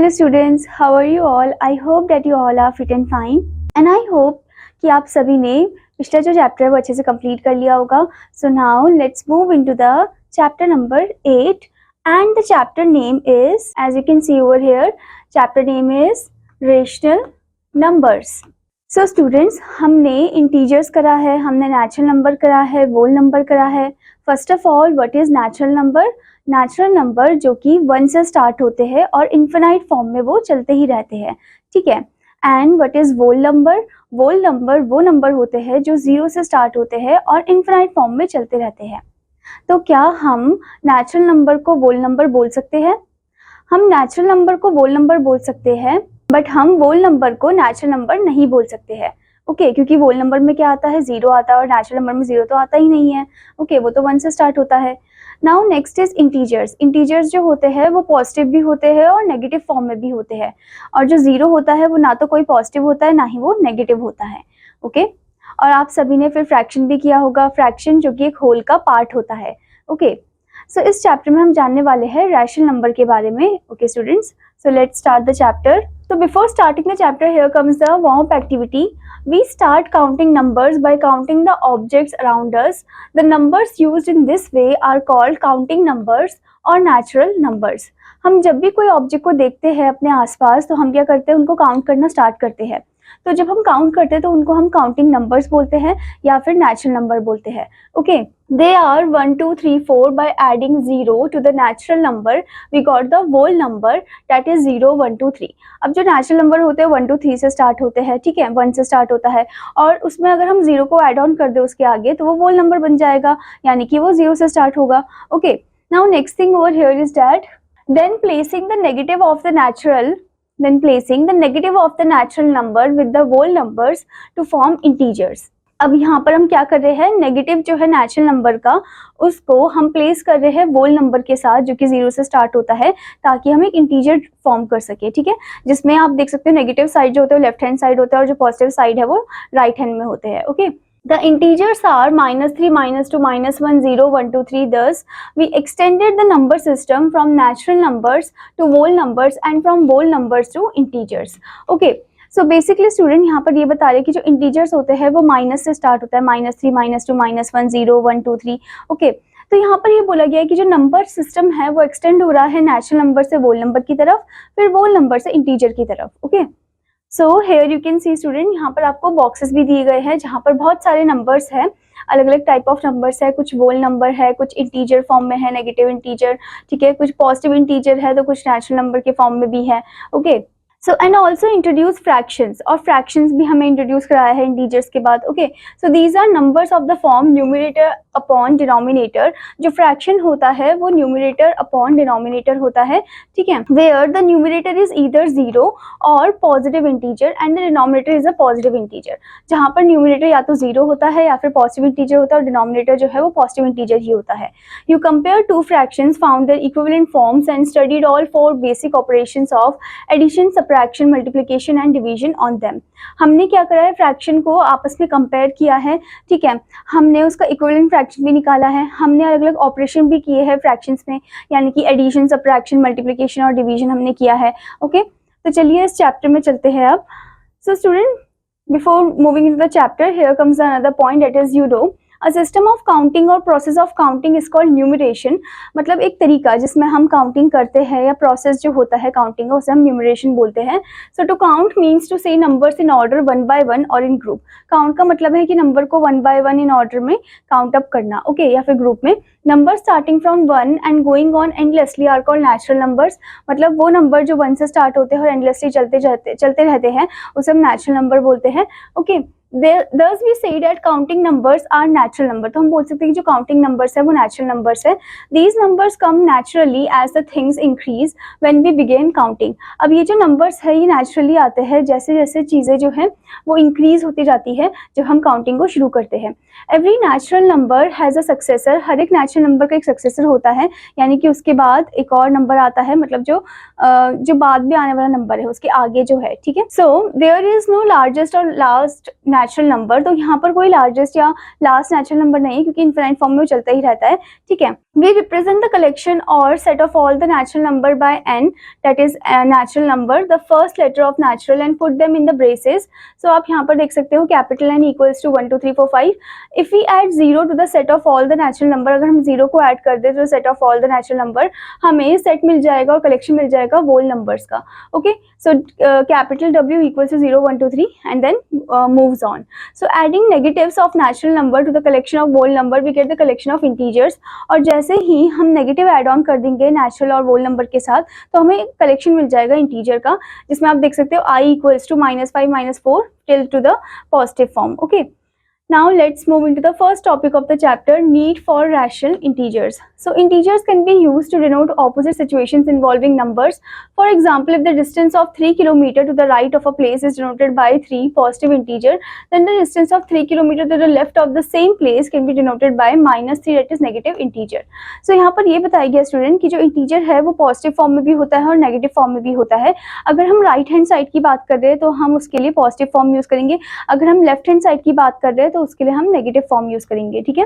Hello students, how are you all? I hope that you all are fit and fine and I hope कि आप सभी ने पिछला जो चैप्टर है वो अच्छे से कंप्लीट कर लिया होगा. So now let's move into the chapter number 8 and the chapter name is, as you can see over here, chapter name is rational numbers. So students, हमने इंटीजर्स करा है, हमने नेचुरल नंबर करा है, होल नंबर करा है. First of all, what is natural number? Natural number जो कि 1 से स्टार्ट होते हैं और इन्फिनाइट फॉर्म में वो चलते ही रहते हैं, ठीक है. And what is whole number? Whole number वो नंबर होते हैं जो 0 से स्टार्ट होते हैं और इन्फिनाइट फॉर्म में चलते रहते हैं. तो क्या हम नेचुरल नंबर को होल नंबर बोल सकते हैं? हम नेचुरल नंबर को होल नंबर बोल सकते हैं, बट हम होल नंबर को नेचुरल नंबर नहीं बोल सकते हैं. ओके, क्योंकि होल नंबर में क्या आता है? 0 आता है और नेचुरल नंबर में 0 तो आता ही नहीं है. ओके, वो तो 1 से स्टार्ट होता है. Now next is integers. Integers जो होते हैं वो पॉजिटिव भी होते हैं और नेगेटिव फॉर्म में भी होते हैं. और जो 0 होता है वो ना तो कोई पॉजिटिव होता है ना ही वो नेगेटिव होता है. ओके, और आप सभी ने फिर फ्रैक्शन भी किया होगा, फ्रैक्शन जो कि एक होल का पार्ट होता है. ओके, सो इस चैप्टर में हम जानने वाले हैं रैशनल नंबर के बारे में. Okay students, so let's start the chapter. So before starting the chapter, here comes the warm-up activity. We start counting numbers by counting the objects around us. The numbers used in this way are called counting numbers or natural numbers. हम जब भी कोई object को देखते हैं अपने आसपास तो हम क्या करते हैं? उनको काउंट करना स्टार्ट करते हैं. तो जब हम काउंट करते हैं तो उनको हम काउंटिंग नंबर्स बोलते हैं या फिर नेचुरल नंबर बोलते हैं. Okay, they are 1 2 3 4. By adding 0 to the natural number we got the whole number, that is 0 1 2 3. अब जो नेचुरल नंबर होते हैं 1 2 3 से स्टार्ट होते हैं, ठीक है, 1 से स्टार्ट होता है और उसमें अगर हम 0 को ऐड ऑन कर दे उसके आगे तो वो होल नंबर बन जाएगा, यानी कि वो 0 से स्टार्ट होगा. Okay, now next thing over here is that then placing the negative of the natural number with the whole numbers to form integers. अब यहाँ पर हम क्या कर रहे हैं? नेगेटिव जो है नेचुरल नंबर का उसको हम प्लेस कर रहे हैं होल नंबर के साथ जो कि 0 से स्टार्ट होता है, ताकि हम एक इंटीजर फॉर्म कर सके, ठीक है, जिसमें आप देख सकते हो नेगेटिव साइड जो होता है वो लेफ्ट हैंड साइड होता है और जो पॉजिटिव साइड है वो राइट हैंड में होते हैं. Okay, the integers are -3 -2 -1 0 1 2 3. Thus we extended the number system from natural numbers to whole numbers and from whole numbers to integers. Okay, so basically student यहाँ पर ये बता रहे हैं कि जो integers होते हैं वो माइनस से स्टार्ट होता है, -3 -2 -1 0 1 2 3. ओके, तो यहाँ पर ये बोला गया है कि जो नंबर सिस्टम है वो एक्सटेंड हो रहा है नेचुरल नंबर से होल नंबर की तरफ, फिर होल नंबर से इंटीजर की तरफ. Okay, so here you can C student, यहाँ पर आपको बॉक्सेस भी दिए गए हैं जहाँ पर बहुत सारे नंबर्स हैं, अलग अलग टाइप ऑफ नंबर्स है. कुछ होल नंबर है, कुछ इंटीजर फॉर्म में है, नेगेटिव इंटीजर, ठीक है, कुछ पॉजिटिव इंटीजर है, तो कुछ नेचुरल नंबर के फॉर्म में भी है. Okay, so and also introduce fractions, और फ्रैक्शंस भी हमें इंट्रोड्यूस कराया है इंटीजर्स के बाद. Okay, so these are numbers of the form numerator upon denominator. जो फ्रैक्शन होता है वो न्यूमरेटर अपॉन डिनोमिनेटर होता है, ठीक है, where the numerator is either 0 और positive integer and the denominator is a positive integer. जहाँ पर न्यूमरेटर या तो 0 होता है या फिर पॉजिटिव इंटीजर होता है और डिनोमिनेटर जो है वो पॉजिटिव इंटीजर ही होता है. You compare two fractions, found their equivalent forms and studied all 4 basic operations of addition, fraction, multiplication and division on them. हमने क्या करा है? फ्रैक्शन को आपस में कंपेयर किया है, ठीक है, हमने उसका इक्विवेलेंट फ्रैक्शन भी निकाला है, हमने अलग अलग ऑपरेशन भी किए हैं फ्रैक्शंस में, यानी कि एडिशन, सब्ट्रैक्शन, मल्टीप्लिकेशन और डिवीजन हमने किया है. ओके, तो चलिए इस चैप्टर में चलते हैं अब. So student, before moving into the chapter, here comes another point, that is यूडो. A system of counting or process of counting is called numeration. मतलब एक तरीका जिसमें हम काउंटिंग करते हैं या प्रोसेस जो होता है काउंटिंग का उसे हम न्यूमरेशन बोलते हैं. सो टू काउंट मीन्स टू से नंबर्स इन ऑर्डर 1 by 1 और इन ग्रुप. काउंट का मतलब है कि नंबर को 1 by 1 इन ऑर्डर में काउंट अप करना. ओके, या फिर ग्रुप में. Number starting from 1 and going on endlessly are called natural numbers. मतलब वो नंबर जो 1 से स्टार्ट होते हैं और एंडलेसली चलते रहते हैं उसे हम नेचुरल नंबर बोलते हैं. Okay, thus we say that counting numbers are natural number. तो हम बोल सकते हैं कि जो काउंटिंग नंबर्स है वो नेचुरल नंबर्स है. These numbers come naturally as the things increase when we begin counting. अब ये जो नंबर्स है ये नेचुरली आते हैं जैसे जैसे चीज़ें जो हैं वो इंक्रीज होती जाती है जब हम काउंटिंग को शुरू करते हैं. Every natural number has a successor. हर एक नेचुरल नंबर का एक सक्सेसर होता है, यानी कि उसके बाद एक और नंबर आता है, मतलब जो बाद में आने वाला नंबर है उसके आगे जो है, ठीक है. So there is no largest और लास्ट नेचुरल नंबर, तो यहाँ पर कोई लार्जेस्ट या लास्ट नेचुरल नंबर नहीं है क्योंकि इनफाइनाइट फॉर्म में वो चलता ही रहता है, ठीक है। वी रिप्रेजेंट द कलेक्शन और set of all the natural number by n, that is natural number, the first letter of natural and put them in the braces. So आप यहाँ पर देख सकते हो capital N equals to 1 2 3 4 5। If we add 0 to the set of all the natural number, अगर हम 0 को add कर दे तो set of all the natural number, हमें सेट मिल जाएगा और कलेक्शन मिल जाएगा whole numbers का, okay। So capital W equals to 0 1 2 3 and then moves on. So adding negatives of natural number to the collection of whole number, we get the collection of integers। और जैसे ही हम negative add on कर देंगे natural और whole number के साथ, तो हमें कलेक्शन मिल जाएगा इंटीजर का, जिसमें आप देख सकते हो I equals to -5 -4 till to the positive form, okay। Now let's move into the first topic of the chapter, need for rational integers. So integers can be used to denote opposite situations involving numbers. For example, if the distance of 3 km to the right of a place is denoted by 3 positive integer, then the distance of 3 km to the left of the same place can be denoted by -3, that is negative integer. So यहाँ पर ये बताया गया student कि जो integer है वो positive form में भी होता है और नेगेटिव फॉर्म में भी होता है। अगर हम राइट हैंड साइड की बात कर रहे हैं तो हम उसके लिए पॉजिटिव फॉर्म यूज करेंगे, अगर हम लेफ्ट हैंड साइड की बात कर रहे हैं तो उसके लिए हम नेगेटिव फॉर्म यूज करेंगे, ठीक है।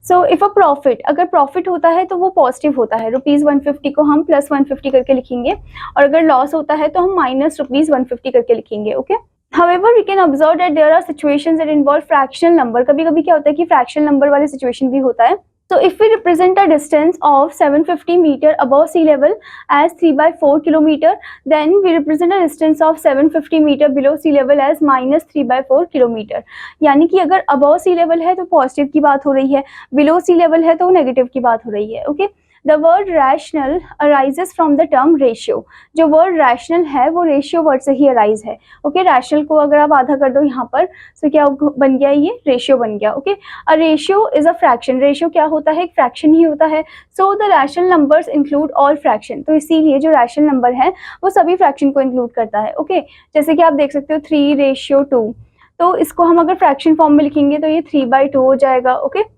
सो इफ अ प्रॉफिट, अगर प्रॉफिट होता है तो वो पॉजिटिव होता है, ₹150 को हम +150 करके लिखेंगे, और अगर लॉस होता है तो हम -150 करके लिखेंगे, okay. However, we can observe that there are situations that involve fractional number। कभी कभी क्या होता है कि फ्रैक्शनल नंबर वाली सिचुएशन भी होता है। So if we represent a distance of 750 meter above sea level as 3/4 kilometer, then we represent a distance of 750 meter below sea level as -3/4 kilometer। यानी कि अगर above sea level है तो positive की बात हो रही है, below sea level है तो नेगेटिव की बात हो रही है, okay. The word rational arises from the term ratio। जो word rational है वो ratio word से ही arise है, ओके। rational को अगर आप आधा कर दो यहाँ पर तो क्या बन गया, ये ratio बन गया, okay. A ratio is a fraction। ratio क्या होता है, एक fraction ही होता है। So the rational numbers include all fraction। तो इसीलिए जो rational number है वो सभी fraction को include करता है, ओके। जैसे कि आप देख सकते हो 3:2, तो इसको हम अगर fraction form में लिखेंगे तो ये 3/2 हो जाएगा, okay.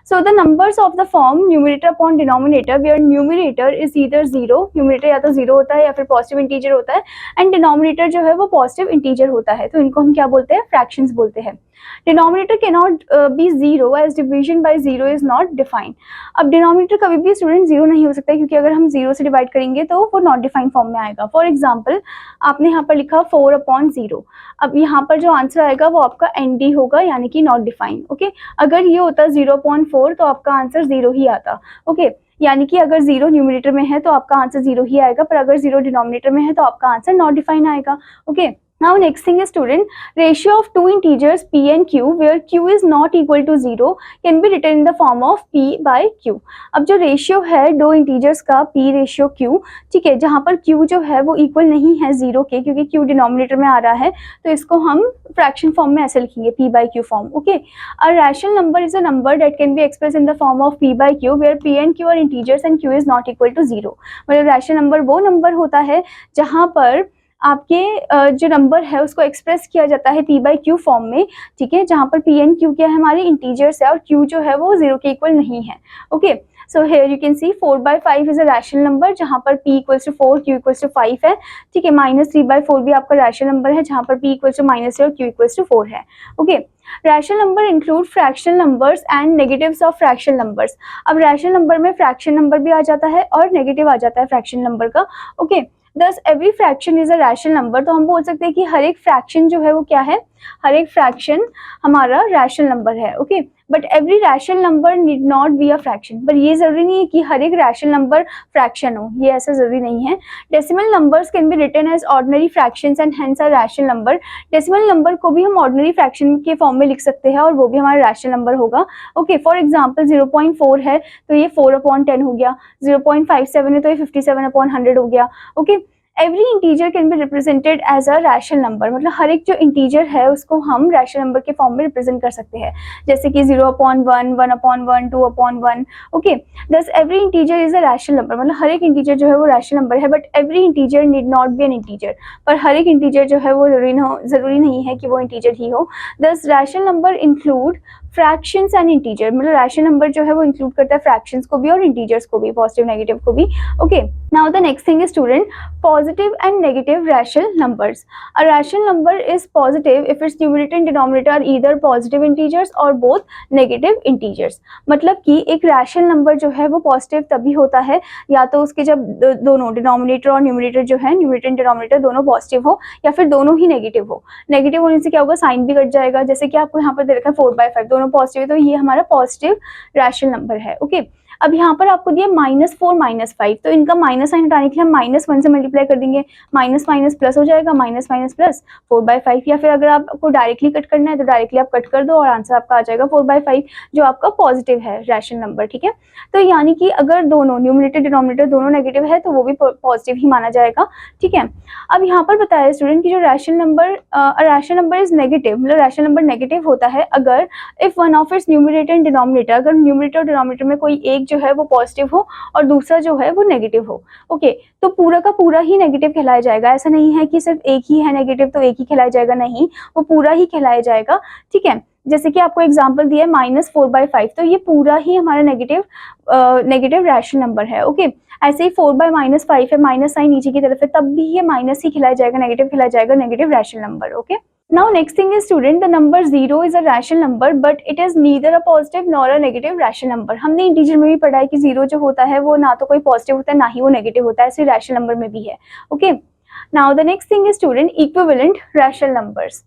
So the numbers of the form numerator upon denominator, where numerator is either 0, numerator या तो 0 होता है या फिर positive integer होता है, and denominator जो है वो positive integer होता है, तो इनको हम क्या बोलते हैं, fractions बोलते हैं। Denominator cannot be 0 as division by 0 is not defined। अब denominator कभी भी स्टूडेंट 0 नहीं हो सकता है, क्योंकि अगर हम 0 से डिवाइड करेंगे तो वो नॉट डिफाइंड फॉर्म में आएगा। फॉर एग्जाम्पल आपने यहाँ पर लिखा 4/0, अब यहाँ पर जो आंसर आएगा वो आपका ND होगा, यानी कि नॉट डिफाइंड, ओके। अगर ये होता 0.4 तो आपका आंसर 0 ही आता, ओके। यानी कि अगर 0 न्यूमरेटर में है तो आपका आंसर 0 ही आएगा, पर अगर 0 डिनोमिनेटर में है तो आपका आंसर नॉट डिफाइन आएगा, okay. Now next thing is student, ratio of two integers p and q where q is not equal to 0 can be written in the form of p/q। अब जो ratio है दो integers का p/q, ठीक है, जहाँ पर q जो है वो इक्वल नहीं है 0 के, क्योंकि q डिनोमिनेटर में आ रहा है, तो इसको हम फ्रैक्शन फॉर्म में ऐसे लिखेंगे p/q form, okay. A rational number is a number that can be express in the form of p/q where p and q are integers and q is not equal to 0। मतलब rational number वो number होता है जहाँ पर आपके जो number है उसको एक्सप्रेस किया जाता है p/q फॉर्म में, ठीक है, जहाँ पर p and q क्या है, हमारे इंटीजर्स है और q जो है वो 0 के इक्वल नहीं है, okay. So here you can see 4/5 is a rational number जहाँ पर p equals to 4, q equals to 5 है, ठीक है। -3/4 भी आपका रैशनल नंबर है जहाँ पर p इक्वल्स टू -3 और q इक्वल्स टू 4 है, okay. Rational number include fractional numbers and negatives of fractional numbers. अब रैशनल नंबर में फ्रैक्शन नंबर भी आ जाता है और नेगेटिव आ जाता है फ्रैक्शन नंबर का, okay. Thus every fraction is a rational number। तो हम बोल सकते हैं कि हर एक फ्रैक्शन जो है वो क्या है, हर एक फ्रैक्शन हमारा रैशनल नंबर है, okay. But every rational number need not be a fraction. पर ये जरूरी नहीं है कि हर एक रैशनल नंबर फ्रैक्शन हो, ये ऐसा जरूरी नहीं है। Decimal numbers can be written as ordinary fractions and hence a rational number. Decimal number को भी हम ऑर्डिनरी फ्रैक्शन के फॉर्म में लिख सकते हैं और वो भी हमारा रैशनल नंबर होगा, ओके। फॉर एग्जाम्पल 0.4 है तो ये 4/10 हो गया, 0.57 है तो ये 57/100 हो गया, okay. Every integer can be represented as a rational number. मतलब हर एक जो इंटीजर है उसको हम रैशनल नंबर के फॉर्म में रिप्रेजेंट कर सकते हैं, जैसे कि 0/1, 1/1, 2/1, ओके। दस every integer is a rational number. मतलब हर एक इंटीजर जो है वो रैशनल नंबर है, but every integer need not be N integer. पर हर एक इंटीजर जो है वो जरूरी नहीं है कि वो इंटीजर ही हो। दस rational number include fractions and integer. मतलब रैशनल नंबर जो है वो इंक्लूड करता है फ्रैक्शंस को भी और इंटीजर्स को भी, पॉजिटिव नेगेटिव को भी, okay. Now the next thing is student, positive positive and negative rational numbers. A rational number is positive if its numerator and denominator are either positive integers or both negative integers. मतलब कि एक rational number जो है वो positive तभी होता है या तो उसके जब दोनों डिनोमिनेटर और न्यूमरेटर जो है, न्यूमरेटर एंड डिनोमिनेटर दोनों पॉजिटिव हो, या फिर दोनों ही नेगेटिव हो. नेगेटिव होने से क्या होगा, साइन भी कट जाएगा. जैसे कि आपको यहाँ पर दे रखा है 4/5, दोनों पॉजिटिव है, तो ये हमारा पॉजिटिव रैशनल नंबर है. ओके, अब यहाँ पर आपको दिया -4 -5, तो इनका माइनस साइन हटाने के लिए हम -1 से मल्टीप्लाई कर देंगे, माइनस माइनस प्लस हो जाएगा, माइनस माइनस प्लस 4/5. या फिर अगर आपको डायरेक्टली कट करना है तो डायरेक्टली आप कट कर दो और आंसर आपका आ जाएगा 4/5, जो आपका पॉजिटिव है रैशनल नंबर. ठीक है, तो यानी कि अगर दोनों न्यूमरेटर डिनोमिनेटर दोनों नेगेटिव है तो वो भी पॉजिटिव ही माना जाएगा. ठीक है, अब यहाँ पर बताया स्टूडेंट की जो रैशनल नंबर इज नेगेटिव, मतलब रैशनल नंबर नेगेटिव होता है अगर if one of its numerator and denominator, अगर न्यूमरेटर और डिनोमिनेटर में कोई एक जो है वो पॉजिटिव हो और दूसरा जो है वो नेगेटिव हो. ओके, तो पूरा का पूरा ही नेगेटिव कहलाया जाएगा. ऐसा नहीं है कि सिर्फ एक ही है नेगेटिव तो एक ही कहलाया जाएगा, नहीं, वो पूरा ही कहलाया जाएगा. ठीक है, जैसे कि आपको एग्जांपल दिया है -4/5, तो ये पूरा ही हमारा नेगेटिव रैशनल नंबर है. ओके, ऐसे ही 4/-5 है, माइनस साइन नीचे की तरफ है, तब भी ये माइनस ही खिलाया जाएगा, नेगेटिव खिलाया जाएगा, negative rational number. Okay, now next thing is student, the number 0 is a rational number but it is neither a positive nor a negative rational number. हमने इंटीजर में भी पढ़ा है कि 0 जो होता है वो ना तो कोई पॉजिटिव होता है ना ही वो नेगेटिव होता है, ऐसे रैशनल नंबर में भी है. Okay, now the next thing is student, equivalent rational numbers.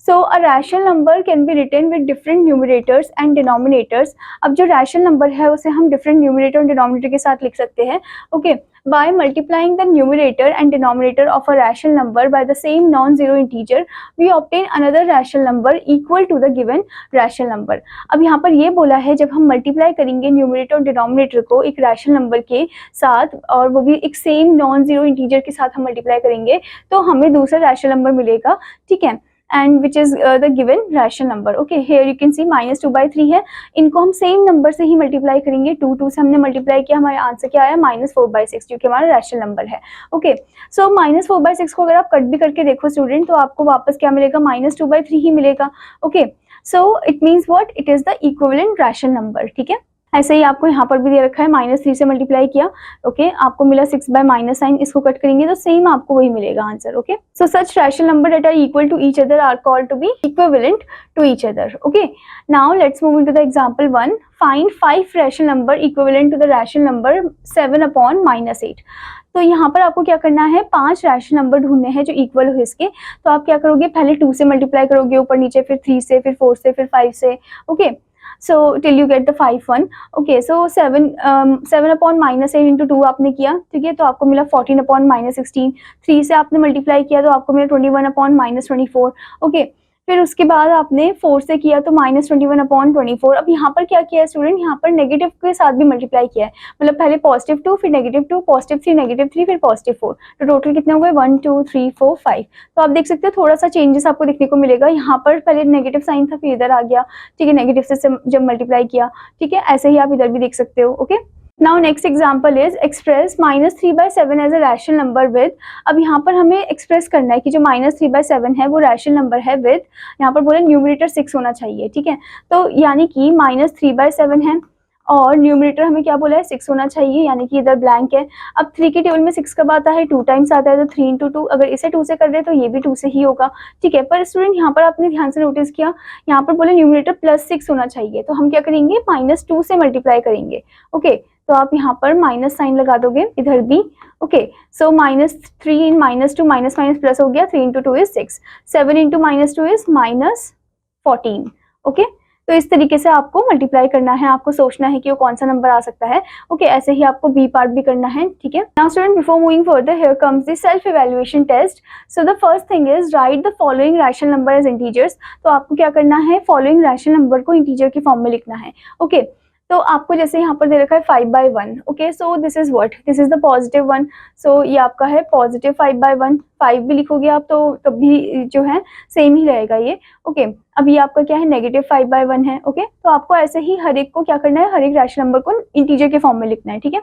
So a rational number can be written with different numerators and denominators. अब जो rational number है उसे हम different numerator और denominator के साथ लिख सकते हैं. Okay, by multiplying the numerator and denominator of a rational number by the same non-zero integer, we obtain another rational number equal to the given rational number. अब यहाँ पर ये बोला है जब हम multiply करेंगे numerator और denominator को एक rational number के साथ और वो भी एक same non-zero integer के साथ हम multiply करेंगे तो हमें दूसरा rational number मिलेगा. ठीक है, and which is the given rational number. Okay, here you can see -2/3 है, इनको हम सेम नंबर से ही मल्टीप्लाई करेंगे. 2 से हमने मल्टीप्लाई किया, हमारा आंसर क्या आया, -4/6, जो कि हमारा रैशनल नंबर है. ओके, सो -4/6 को अगर आप कट भी करके देखो स्टूडेंट तो आपको वापस क्या मिलेगा, -2/3 ही मिलेगा. Okay, so it means what, it is the equivalent rational number. ठीक है, ऐसे ही आपको यहाँ पर भी दे रखा है -3 से मल्टीप्लाई किया. ओके, आपको मिला 6/-, इसको कट करेंगे तो सेम आपको वही मिलेगा answer. Okay, so such rational number that are equal to each other are called to be equivalent to each other. Okay, now let's move into the example 1. Find 5 rational number equivalent to the rational number 7/-8. तो यहाँ पर आपको क्या करना है, 5 rational number ढूंढने हैं जो इक्वल हो इसके. तो आप क्या करोगे, पहले 2 से मल्टीप्लाई करोगे ऊपर नीचे, फिर 3 से, फिर 4 से, फिर 5 से. Okay, so till you get the 5 one. Okay, so 7/-8 into 2 आपने किया. ठीक है, तो आपको मिला 14/-16. 3 से आपने मल्टीप्लाई किया तो आपको मिला 21/-24. ओके, फिर उसके बाद आपने 4 से किया तो -21/24. अब यहाँ पर क्या किया है स्टूडेंट, यहाँ पर नेगेटिव के साथ भी मल्टीप्लाई किया है, मतलब पहले +2 फिर -2, +3 -3 फिर +4. तो टोटल कितने हो गए, 1 2 3 4 5. तो आप देख सकते हो थोड़ा सा चेंजेस आपको देखने को मिलेगा. यहाँ पर पहले नेगेटिव साइन था फिर इधर आ गया. ठीक है, नेगेटिव से जब मल्टीप्लाई किया. ठीक है, ऐसे ही आप इधर भी देख सकते हो. Okay, Now next example is express -3/7 as a rational number with. अब यहाँ पर हमें एक्सप्रेस करना है कि जो -3/7 है वो रैशनल नंबर है विद, यहाँ पर बोले न्यूमरेटर 6 होना चाहिए. ठीक है, तो यानी कि -3/7 है और न्यूमरेटर हमें क्या बोला है, 6 होना चाहिए, यानी कि इधर ब्लैंक है. अब 3 के टेबल में 6 कब आता है, 2 टाइम्स आता है, तो 3 into 2. अगर इसे 2 से कर रहे हैं तो ये भी 2 से ही होगा. ठीक है, पर स्टूडेंट यहाँ पर आपने ध्यान से नोटिस किया, यहाँ पर बोले न्यूमरेटर +6 होना चाहिए, तो हम क्या करेंगे, -2 से मल्टीप्लाई करेंगे. ओके, तो आप यहाँ पर माइनस साइन लगा दोगे इधर भी. ओके, सो -3 इन -2 माइनस माइनस प्लस हो गया, 3 into 2 is 6, 7 into -2 is -14. Okay, तो इस तरीके से आपको मल्टीप्लाई करना है, आपको सोचना है कि वो कौन सा नंबर आ सकता है. ओके, ऐसे ही आपको बी पार्ट भी करना है. ठीक है, now student before moving further here comes the self evaluation test. So the first thing is write the following rational number as integers. तो आपको क्या करना है, फॉलोइंग रैशनल नंबर को इंटीजर की फॉर्म में लिखना है. ओके, तो आपको जैसे यहाँ पर दे रखा है 5/1. Okay, so this is what, this is the positive one. सो ये आपका है पॉजिटिव 5/1. 5 भी लिखोगे आप तो तब भी जो है सेम ही रहेगा ये. ओके, अब ये आपका क्या है, नेगेटिव 5/1 है. ओके, तो आपको ऐसे ही हर एक को क्या करना है, हर एक रैशनल नंबर को इंटीजर के फॉर्म में लिखना है. ठीक है,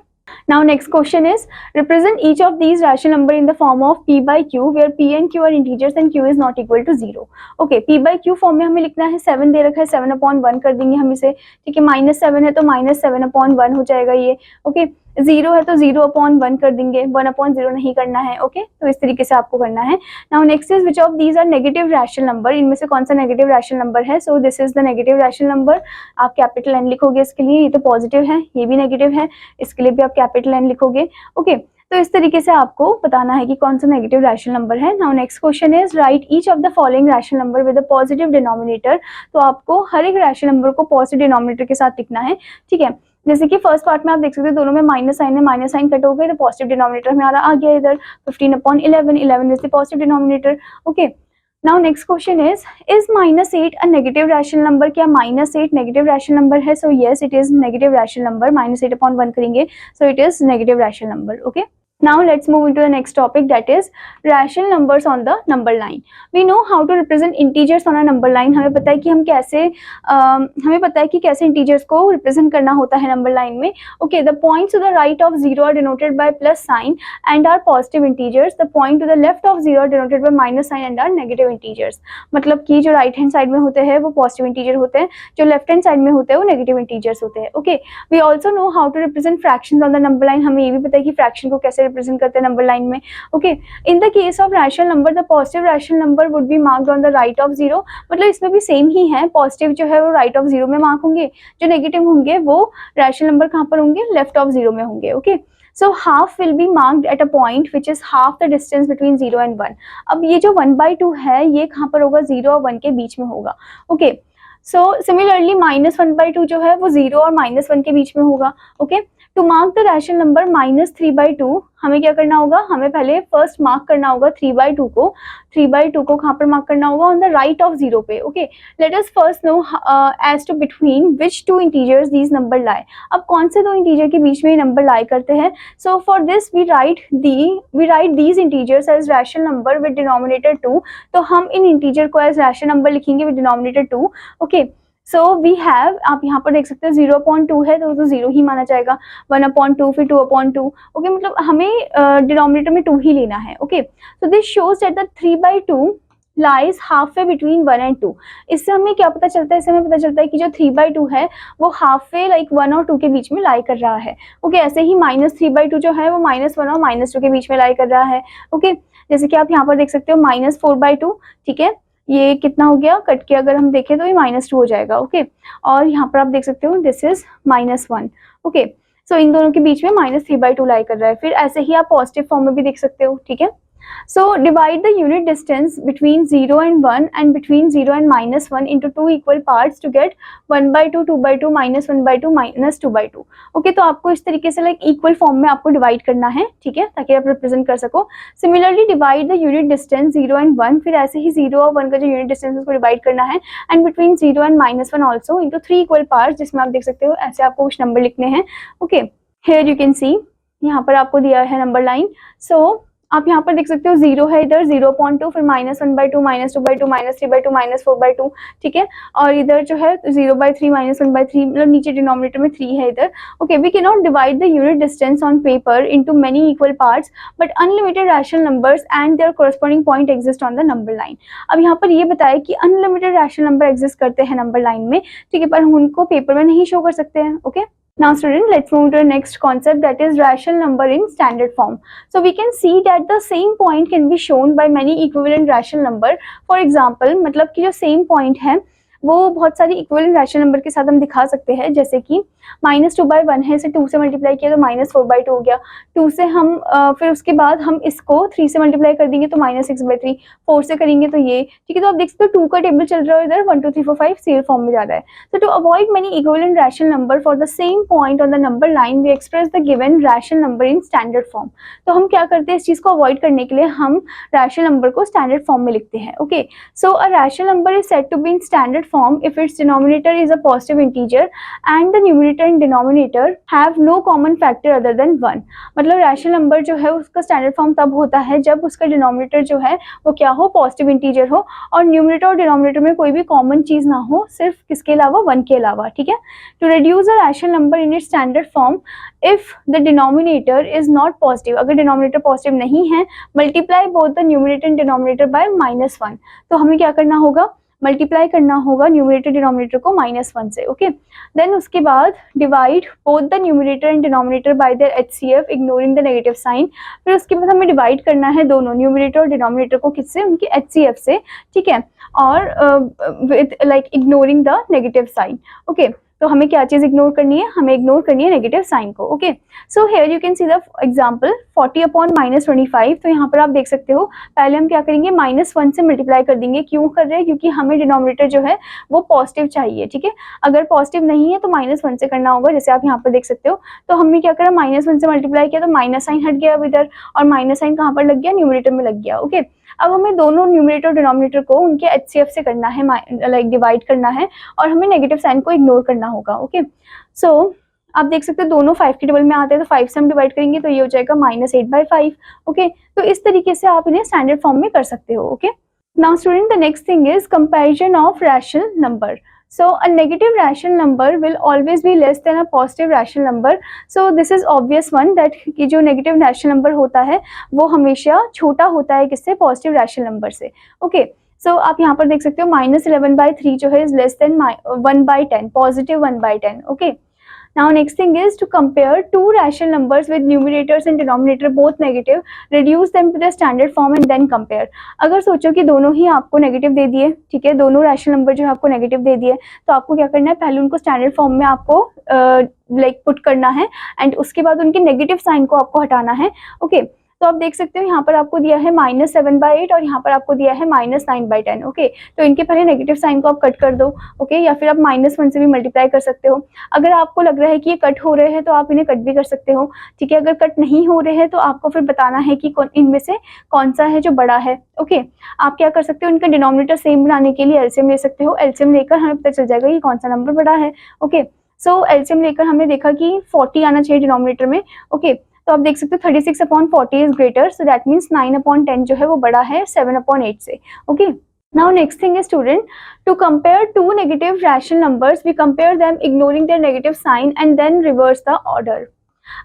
now next question is represent each of these rational number in the form of p/q where p and q are integers and q is not equal to 0. okay, p/q form में हमें लिखना है. 7 दे रखा है, 7/1 कर देंगे हम इसे. ठीक है, -7 है तो -7/1 हो जाएगा ये. ओके, जीरो है तो 0/1 कर देंगे, 1/0 नहीं करना है। ओके, तो इस तरीके से आपको करना है। Now next is which of these are negative rational number, इनमें से कौन सा नेगेटिव रैशनल नंबर है। So this is the negative rational number, आप कैपिटल N लिखोगे इसके लिए, ये तो पॉजिटिव है, ये भी नेगेटिव है, इसके लिए भी आप कैपिटल N लिखोगे। ओके, तो इस तरीके से आपको बताना है कि कौन सा नेगेटिव रैशनल नंबर है। Now next question is right each of the following rational number with a positive denominator. तो आपको हर एक रैशनल नंबर को पॉजिटिव डिनोमिनेटर के साथ लिखना है, ठीक है। जैसे कि फर्स्ट पार्ट में आप देख सकते हो दोनों में माइनस साइन है, माइनस साइन कट हो गए तो पॉजिटिव डिनोमिनेटर हमारा आ गया इधर 15/11, 11 is the positive denominator. Okay, now next question is -8 a negative rational number, क्या -8 नेगेटिव रैशनल नंबर है। So yes it is negative rational number, -8/1 करेंगे, so it is negative rational number. Okay, now let's move into the next topic, that is rational numbers on the number line. We know how to represent integers on a number line. हमें पता है कि हम कैसे integers को represent करना होता है number line में। Okay, the points to the right of 0 are denoted by plus sign and are positive integers. The point to the left of 0 are denoted by minus sign and are negative integers. मतलब कि जो right hand side में होते हैं वो positive integer होते हैं, जो left hand side में होते हैं वो negative integers होते हैं। Okay, we also know how to represent fractions on the number line. हमें ये भी पता है कि fraction को कैसे represent करते हैं नंबर लाइन में। Okay, in the case of rational number the positive rational number would be marked on the right of 0। मतलब इसमें भी सेम ही है, पॉजिटिव जो है वो राइट ऑफ 0 में मार्क होंगे, जो नेगेटिव होंगे वो रैशनल नंबर कहाँ पर होंगे, लेफ्ट ऑफ 0 में होंगे। Okay, so half will be marked at a point which is half the distance between 0 and 1। अब ये जो 1/2 है ये कहाँ पर होगा, 0 और 1 के बीच में होगा। ओके, सो सिमिलरली -1/2 जो है वो 0 और -1 के बीच में होगा। Okay, to mark the rational number -3/2 हमें क्या करना होगा, हमें पहले फर्स्ट मार्क करना होगा 3/2 को। 3/2 को कहाँ पर मार्क करना होगा, ऑन द राइट ऑफ 0 पे। Okay, let us first know as to between which two integers these number lie. अब कौन से दो इंटीजर के बीच में ये नंबर लाई करते हैं। So for this we write these integers as rational number with denominator 2। तो हम इन इंटीजर को एज रैशनल नंबर लिखेंगे with denominator 2। Okay, so we have, आप यहाँ पर देख सकते हो 0/2 है तो 0 ही माना जाएगा, 1/2 फिर 2/2। ओके, मतलब हमें डिनोमिनेटर में 2 ही लेना है। Okay, so this shows that the 3/2 lies half way between 1 and 2। इससे हमें क्या पता चलता है, इससे हमें पता चलता है कि जो 3/2 है वो हाफ वे लाइक 1 और 2 के बीच में लाई कर रहा है। ओके, ऐसे ही -3/2 जो है वो -1 और -2 के बीच में लाई कर रहा है। ओके, जैसे कि आप यहाँ पर देख सकते हो -4/2, ठीक है, ये कितना हो गया, कट के अगर हम देखें तो ये -2 हो जाएगा। ओके, और यहाँ पर आप देख सकते हो दिस इज -1। ओके, सो इन दोनों के बीच में -3/2 लाई कर रहा है। फिर ऐसे ही आप पॉजिटिव फॉर्म में भी देख सकते हो, ठीक है। So divide the unit distance between 0 and 1 and between 0 and -1 into 2 equal parts to get 1/2, 2/2, -1/2, -2/2। Okay, तो आपको इस तरीके से लाइक इक्वल फॉर्म में आपको डिवाइड करना है, ठीक है, ताकि आप रिप्रेजेंट कर सको। Similarly divide the unit distance 0 and 1, फिर ऐसे ही 0 और 1 का जो यूनिट डिस्टेंस उसको डिवाइड करना है, and between 0 and -1 also into 3 equal parts, जिसमें आप देख सकते हो ऐसे आपको कुछ नंबर लिखने हैं। ओके, हियर यू कैन सी, यहाँ पर आपको दिया है नंबर लाइन। सो आप यहाँ पर देख सकते हो 0 है इधर 0/2, फिर -1/2, -2/2, -3/2, -4/2, ठीक है, और इधर जो है 0/3, -1/3, मतलब नीचे डिनोमिनेटर में 3 है इधर। Okay, we can not divide the unit distance on paper into many equal parts but unlimited rational numbers and their corresponding point exist on the number line. अब यहाँ पर ये बताया कि अनलिमिटेड रैशनल नंबर एग्जिस्ट करते हैं number line में, ठीक है, पर हम उनको पेपर में नहीं शो कर सकते हैं। Okay, now student, let's move to the next concept, that is rational number in standard form. So we can see that the same point can be shown by many equivalent rational number. For example, मतलब कि जो same point है वो बहुत सारी equivalent rational number के साथ हम दिखा सकते हैं। जैसे कि -2/1 है, इसे 2 से मल्टीप्लाई किया तो -4/2 हो गया। 2 से हम फिर उसके बाद हम इसको 3 से मल्टीप्लाई कर देंगे तो -6/3, 4 से करेंगे तो ये, ठीक है। तो आप देख सकते हो 2 का टेबल चल रहा है इधर, 1 2 3 4 5 सीरियल फॉर्म में जा रहा है। तो to avoid many equivalent rational number for the same point on the number line we express the given rational number in standard form. तो हम क्या करते हैं, इस चीज को अवॉइड करने के लिए हम रैशनल नंबर को स्टैंडर्ड फॉर्म में लिखते हैं। Okay, so a rational number is said to be in standard form if its denominator is a positive integer and the numerator and denominator have no common factor other than 1। मतलब rational number जो है उसका standard form तब होता है जब उसका denominator जो है वो क्या हो, पॉजिटिव इंटीजर हो, और न्यूमरेटर और डिनोमिनेटर में कोई भी कॉमन चीज ना हो, सिर्फ किसके अलावा, 1 के अलावा, ठीक है। To reduce a rational number in its standard form if the denominator is not positive, अगर डिनोमिनेटर पॉजिटिव नहीं है, multiply both the numerator and denominator by -1। तो हमें क्या करना होगा, मल्टीप्लाई करना होगा न्यूमरेटर डिनोमिनेटर को -1 से। ओके, देन उसके बाद divide both the numerator and denominator by their HCF ignoring the negative sign. फिर उसके बाद हमें डिवाइड करना है दोनों न्यूमरेटर और डिनोमिनेटर को किससे, उनके HCF से, ठीक है, और with like ignoring the negative sign. Okay, तो हमें क्या चीज इग्नोर करनी है, हमें इग्नोर करनी है नेगेटिव साइन को। Okay, so here you can see the example 40 upon -25। तो यहाँ पर आप देख सकते हो, पहले हम क्या करेंगे, -1 से मल्टीप्लाई कर देंगे। क्यों कर रहे हैं, क्योंकि हमें डिनोमिनेटर जो है वो पॉजिटिव चाहिए, ठीक है। अगर पॉजिटिव नहीं है तो -1 से करना होगा, जैसे आप यहाँ पर देख सकते हो। तो हमने क्या करा, -1 से मल्टीप्लाई किया तो माइनस साइन हट गया अब इधर, और माइनस साइन कहाँ पर लग गया, न्यूमरेटर में लग गया। ओके, अब हमें दोनों न्यूमरेटर और डिनोमिनेटर को उनके HCF से करना है, लाइक डिवाइड करना है, और हमें नेगेटिव साइन को इग्नोर करना होगा। ओके, सो आप देख सकते हो दोनों 5 के डबल में आते हैं, तो 5 से हम डिवाइड करेंगे तो ये हो जाएगा -8/5। ओके, तो इस तरीके से आप इन्हें स्टैंडर्ड फॉर्म में कर सकते हो। Okay, now student the next thing is comparison of rational number. So a negative rational number will always be less than a positive rational number. So this is obvious one that कि जो negative rational number होता है वो हमेशा छोटा होता है किससे, positive rational number से। Okay, so आप यहाँ पर देख सकते हो -11/3 जो है is less than 1/10, positive 1/10। Okay, now next thing is to compare two rational numbers with numerators and denominator both negative, reduce them to the standard form and then compare। अगर सोचो कि दोनों ही आपको नेगेटिव दे दिए, ठीक है, दोनों रैशनल नंबर जो है आपको नेगेटिव दे दिए, तो आपको क्या करना है, पहले उनको स्टैंडर्ड फॉर्म में आपको लाइक पुट करना है, एंड उसके बाद उनके नेगेटिव साइन को आपको हटाना है। ओके, तो आप देख सकते हो यहाँ पर आपको दिया है -7/8 और यहाँ पर आपको दिया है -9/10। ओके, तो इनके पहले नेगेटिव साइन को आप कट कर दो। ओके, या फिर आप -1 से भी मल्टीप्लाई कर सकते हो। अगर आपको लग रहा है कि ये कट हो रहे हैं तो आप इन्हें कट भी कर सकते हो, ठीक है। अगर कट नहीं हो रहे हैं तो आपको फिर बताना है कि इनमें से कौन सा है जो बड़ा है। ओके, आप क्या कर सकते हो, इनका डिनोमिनेटर सेम बनाने के लिए एलसीएम ले सकते हो। एलसीएम लेकर हमें पता चल जाएगा कि कौन सा नंबर बड़ा है। ओके, सो एलसीएम लेकर हमने देखा कि 40 आना चाहिए डिनोमिनेटर में। ओके, तो आप देख सकते हो 36/40 is greater, so that means 9/10 जो है वो बड़ा है 7/8 से। Okay, now next thing is student, to compare two negative rational numbers we compare them ignoring their negative sign and then reverse the order.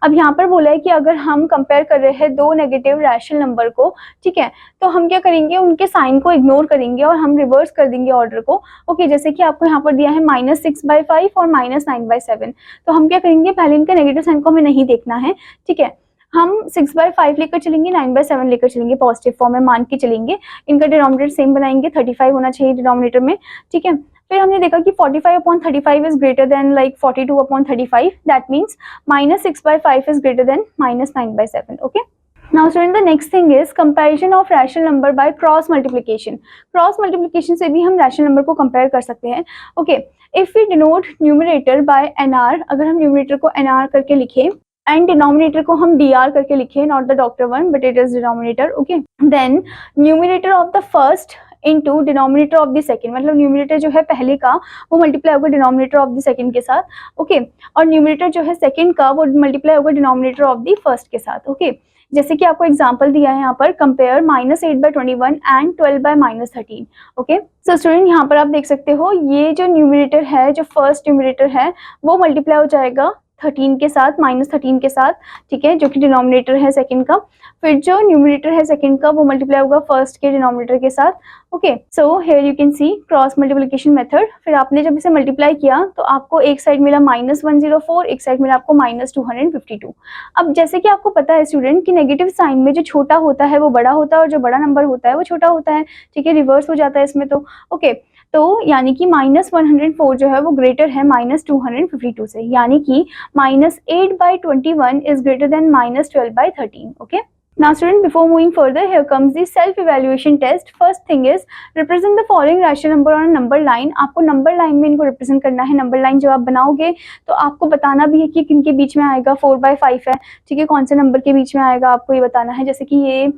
अब यहाँ पर बोला है कि अगर हम कंपेयर कर रहे हैं दो नेगेटिव रैशनल नंबर को, ठीक है, तो हम क्या करेंगे, उनके साइन को इग्नोर करेंगे और हम रिवर्स कर देंगे ऑर्डर को। ओके, जैसे कि आपको यहाँ पर दिया है -6/5 और -9/7, तो हम क्या करेंगे, पहले इनका नेगेटिव साइन को हमें नहीं देखना है, ठीक है। हम 6/5 लेकर चलेंगे, 9/7 लेकर चलेंगे, पॉजिटिव फॉर्म में मान के चलेंगे। इनका डिनोमिनेटर सेम बनाएंगे, 35 होना चाहिए डिनोमिनेटर में, ठीक है। फिर हमने देखा कि 45/35 is greater than like 42/35, that means -6/5 is greater than -9/7। Okay, now student the next thing is comparison of rational number by cross multiplication. Cross multiplication से भी हम रैशनल नंबर को कंपेयर कर सकते हैं। Okay, if we denote numerator by NR, अगर हम numerator को NR करके लिखे एंड डिनोमिनेटर को हम DR करके लिखे, not the doctor one but it is denominator. Okay, then numerator of the first into denominator of the second, मतलब न्यूमरेटर जो है पहले का वो मल्टीप्लाई होगा डिनोमिनेटर ऑफ द सेकंड के साथ। ओके, और न्यूमरेटर जो है सेकंड का वो मल्टीप्लाई होगा डिनोमिनेटर ऑफ द फर्स्ट के साथ। ओके, जैसे कि आपको एग्जांपल दिया है यहाँ पर, compare -8/21 and 12/-13। Okay, so student यहाँ पर आप देख सकते हो ये जो न्यूमरेटर है, जो फर्स्ट न्यूमरेटर है वो मल्टीप्लाई हो जाएगा 13 के साथ, -13 के साथ, ठीक है, जो कि डिनोमिनेटर है सेकंड का। फिर जो न्यूमरेटर है सेकंड का वो मल्टीप्लाई होगा फर्स्ट के डिनोमिनेटर के साथ। Okay, so here you can C cross multiplication method. फिर आपने जब इसे मल्टीप्लाई किया तो आपको एक साइड मिला -104, एक साइड मिला आपको -252। अब जैसे कि आपको पता है स्टूडेंट कि नेगेटिव साइन में जो छोटा होता है वो बड़ा होता है और जो बड़ा नंबर होता है वो छोटा होता है, ठीक है, रिवर्स हो जाता है इसमें। तो ओके, तो यानी कि -104 जो है वो ग्रेटर है -252 से, यानी कि -8/21 is greater than -12/13. Okay. Now student, before moving further, here comes the self-evaluation test. First thing is represent the following rational number on a number line. आपको नंबर लाइन में इनको रिप्रेजेंट करना है। नंबर लाइन जब आप बनाओगे तो आपको बताना भी है कि किनके बीच में आएगा। 4/5 है, ठीक है, कौन से नंबर के बीच में आएगा आपको ये बताना है। जैसे कि ये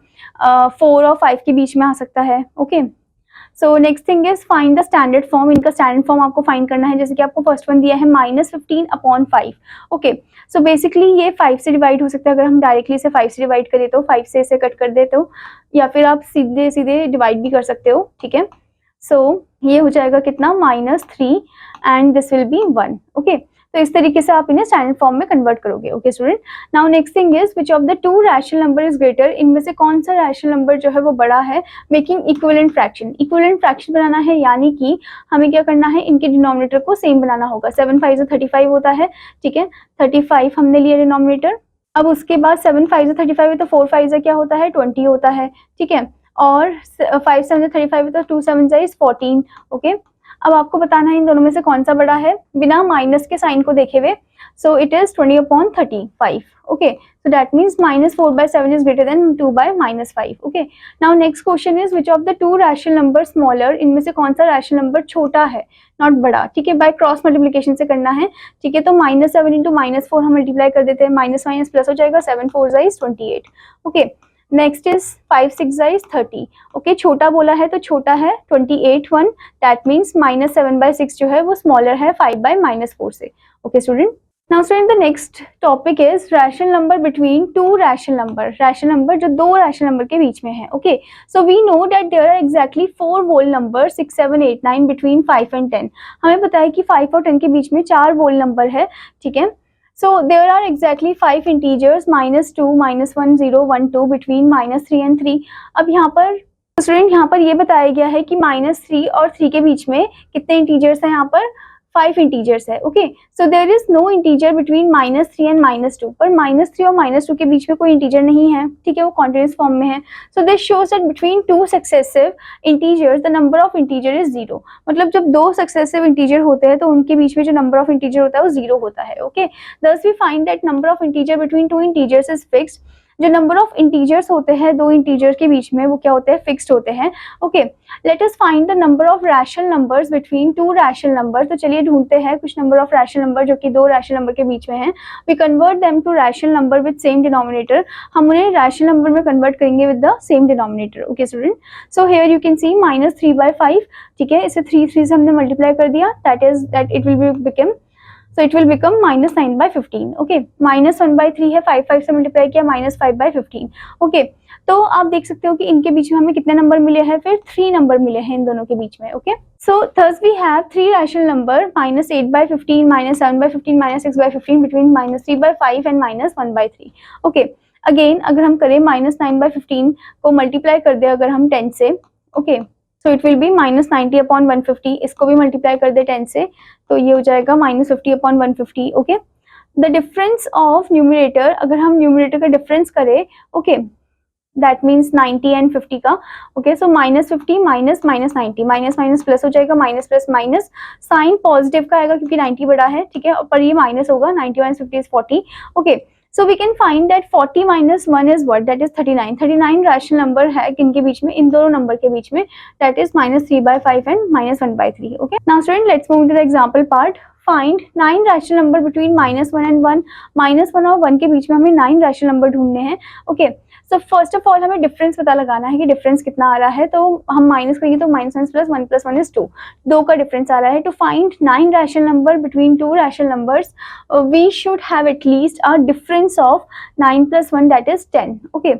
4 और 5 के बीच में आ सकता है। Okay, so next thing is find the standard form. इनका स्टैंडर्ड फॉर्म आपको फाइंड करना है। जैसे कि आपको फर्स्ट वन दिया है -15/5। ओके, सो बेसिकली ये 5 से डिवाइड हो सकता है। अगर हम डायरेक्टली इसे 5 से डिवाइड करें तो 5 से इसे कट कर दे तो, या फिर आप सीधे सीधे डिवाइड भी कर सकते हो, ठीक है। सो ये हो जाएगा कितना, -3 and this will be 1। Okay, तो इस तरीके से आप इन्हें स्टैंडर्ड फॉर्म में कन्वर्ट करोगे। Okay student, now next thing is which of the two rational number is greater, इनमें से कौन सा रैशनल नंबर जो है वो बड़ा है। Making equivalent fraction, equivalent fraction बनाना है, यानी कि हमें क्या करना है, इनके डिनोमिनेटर को सेम बनाना होगा। 7 5 35 होता है, ठीक है, 35 हमने लिया डिनोमिनेटर। अब उसके बाद 7 5 35 है तो 4 5 क्या होता है, 20 होता है, ठीक है, और 5 7 35 है तो 2 7 इज 14। ओके, अब आपको बताना है इन दोनों में से कौन सा बड़ा है, बिना माइनस के साइन को देखे हुए। So it is 20/35। Okay, so that means -4/7 is greater than 2/-5. Okay, now next question is which of the two rational numbers smaller, इनमें से कौन सा rational number छोटा है, नॉट बड़ा, ठीक है, बाय क्रॉस मल्टीप्लिकेशन से करना है, ठीक है, तो -7 इंटू -4 हम मल्टीप्लाई कर देते हैं, माइनस माइनस प्लस हो जाएगा, 7 4 is 28। Okay, next is 5 6 is 30। Okay, छोटा बोला है तो छोटा है 28 1, दैट मीन्स -7/6 जो है वो स्मॉलर है 5/-4 से। Okay student, now student the next topic is rational number between two rational number, rational number जो दो रैशनल नंबर के बीच में है। Okay, so we know that there are exactly 4 whole number 6 7 8 9 between 5 and 10। हमें पता है कि 5 और 10 के बीच में 4 वोल नंबर है, ठीक है। So there are exactly 5 integers -2, -1 0 1 2 between -3 and 3। अब यहाँ पर स्टूडेंट यहाँ पर ये बताया गया है कि -3 और 3 के बीच में कितने इंटीजर्स हैं, यहाँ पर 5 इंटीजर्स है। Okay, so there is no integer between -3 and -2, पर -3 और -2 के बीच में कोई इंटीजर नहीं है, ठीक है, वो कॉन्टिन्यूअस फॉर्म में है। So this shows that between two successive integers the number of integer is 0। मतलब जब दो सक्सेसिव इंटीजर होते हैं तो उनके बीच में जो नंबर ऑफ इंटीजर होता है वो 0 होता है। Okay, thus we find that number of integer between two integers is fixed. जो नंबर ऑफ इंटीजर्स होते हैं दो इंटीजर्स के बीच में वो क्या होते हैं, फिक्स्ड होते हैं। Okay, let us find the number of rational numbers between two rational number. तो चलिए ढूंढते हैं कुछ नंबर ऑफ रैशनल नंबर जो कि दो रैशनल नंबर के बीच में हैं। We convert them to rational number with same denominator, हम उन्हें रैशनल नंबर में कन्वर्ट करेंगे with the same denominator. Okay student, so here you can see -3/5, ठीक है, इसे 3 से हमने मल्टीप्लाई कर दिया, that it will become, so it will become -9/15। Okay, -1/3 है, 5 5 से मल्टीप्लाई किया, -5/15। ओके, तो आप देख सकते हो कि इनके बीच में हमें कितने नंबर मिले हैं, फिर 3 नंबर मिले हैं इन दोनों के बीच में। Okay, so thus we have 3 rational number -8/15, -7/15, -6/15 between -3/5 and -1/3। Okay, again अगर हम करें -9/15 को मल्टीप्लाई कर दे अगर हम 10 से, okay, so it will B -90/150, इसको भी मल्टीप्लाई कर दे 10 से तो ये हो जाएगा -50/150। Okay, the difference of numerator, अगर हम न्यूमरेटर का डिफरेंस करें, ओके, दैट मीन्स 90 एंड 50 का। Okay, so -50 minus -90, minus minus plus हो जाएगा, minus plus minus, sign positive का आएगा क्योंकि 90 बड़ा है, ठीक है, पर ये माइनस होगा, 90 - 50 is 40। Okay, so we can find that 40 - 1 is what, that is 39। 39 rational number है किनके बीच में, इन दोनों नंबर के बीच में, that is -3/5 and -1/3। okay, now student let's move to the example part। find 9 rational number between -1 and 1। -1 और 1 के बीच में हमें 9 रैशनल नंबर ढूंढने हैं। Okay, so first of all हमें डिफरेंस पता लगाना है कि डिफरेंस कितना आ रहा है, तो हम माइनस करेंगे तो -1 + 1 + 1 is 2, 2 का डिफरेंस आ रहा है। To find 9 rational number between two rational numbers we should have at least a difference of 9 + 1 that is 10। Okay,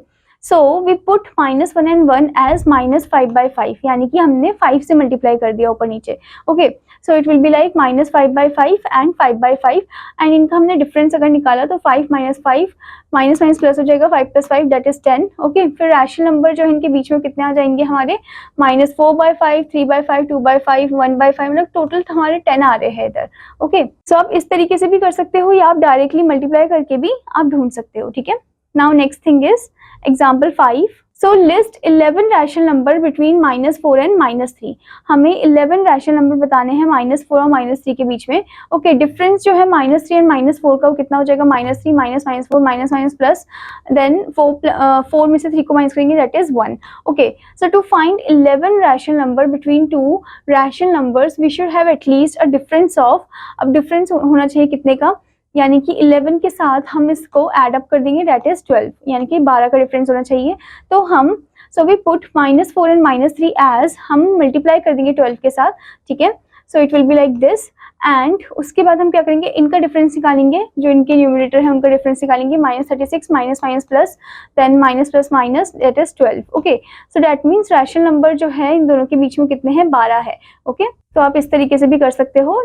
so we put -1 and 1 as -5/5, यानी कि हमने 5 से मल्टीप्लाई कर दिया ऊपर नीचे। Okay, so it will be like -5/5 and 5/5, and इनका हमने डिफरेंस अगर निकाला तो 5 - 5 माइनस माइनस प्लस हो जाएगा, 5 + 5 दैट इज 10। ओके, फिर रैशनल नंबर जो है इनके बीच में कितने आ जाएंगे हमारे, -4/5, 3/5, 2/5, 1/5, मतलब टोटल हमारे 10 आ रहे हैं इधर। ओके, सो आप इस तरीके से भी कर सकते हो या आप डायरेक्टली मल्टीप्लाई करके भी आप ढूंढ सकते हो। ठीक है, now next thing is example 5। So list 11 rational number between -4 and -3। हमें 11 रैशनल नंबर बताने हैं -4 और -3 के बीच में। ओके, डिफरेंस जो है -3 एंड -4 का वो कितना हो जाएगा, -3 minus -4 minus minus plus, then 4 में से 3 को माइनस करेंगे that is 1। Okay, so to find 11 rational number between two rational numbers we should have at least a difference of, अब डिफरेंस होना चाहिए कितने का, यानी कि 11 के साथ हम इसको ऐड अप कर देंगे दैट इज 12, यानी कि 12 का डिफरेंस होना चाहिए। तो हम so we put -4 and -3 as, हम मल्टीप्लाई कर देंगे 12 के साथ। ठीक है, so it will be like this. And उसके बाद हम क्या करेंगे, इनका डिफरेंस निकालेंगे, जो इनके न्यूमरेटर है उनका डिफरेंस निकालेंगे, -36 minus minus plus then minus plus minus that is 12। Okay, so that means rational number जो है इन दोनों के बीच में कितने हैं, 12 है। ओके, तो आप इस तरीके से भी कर सकते हो,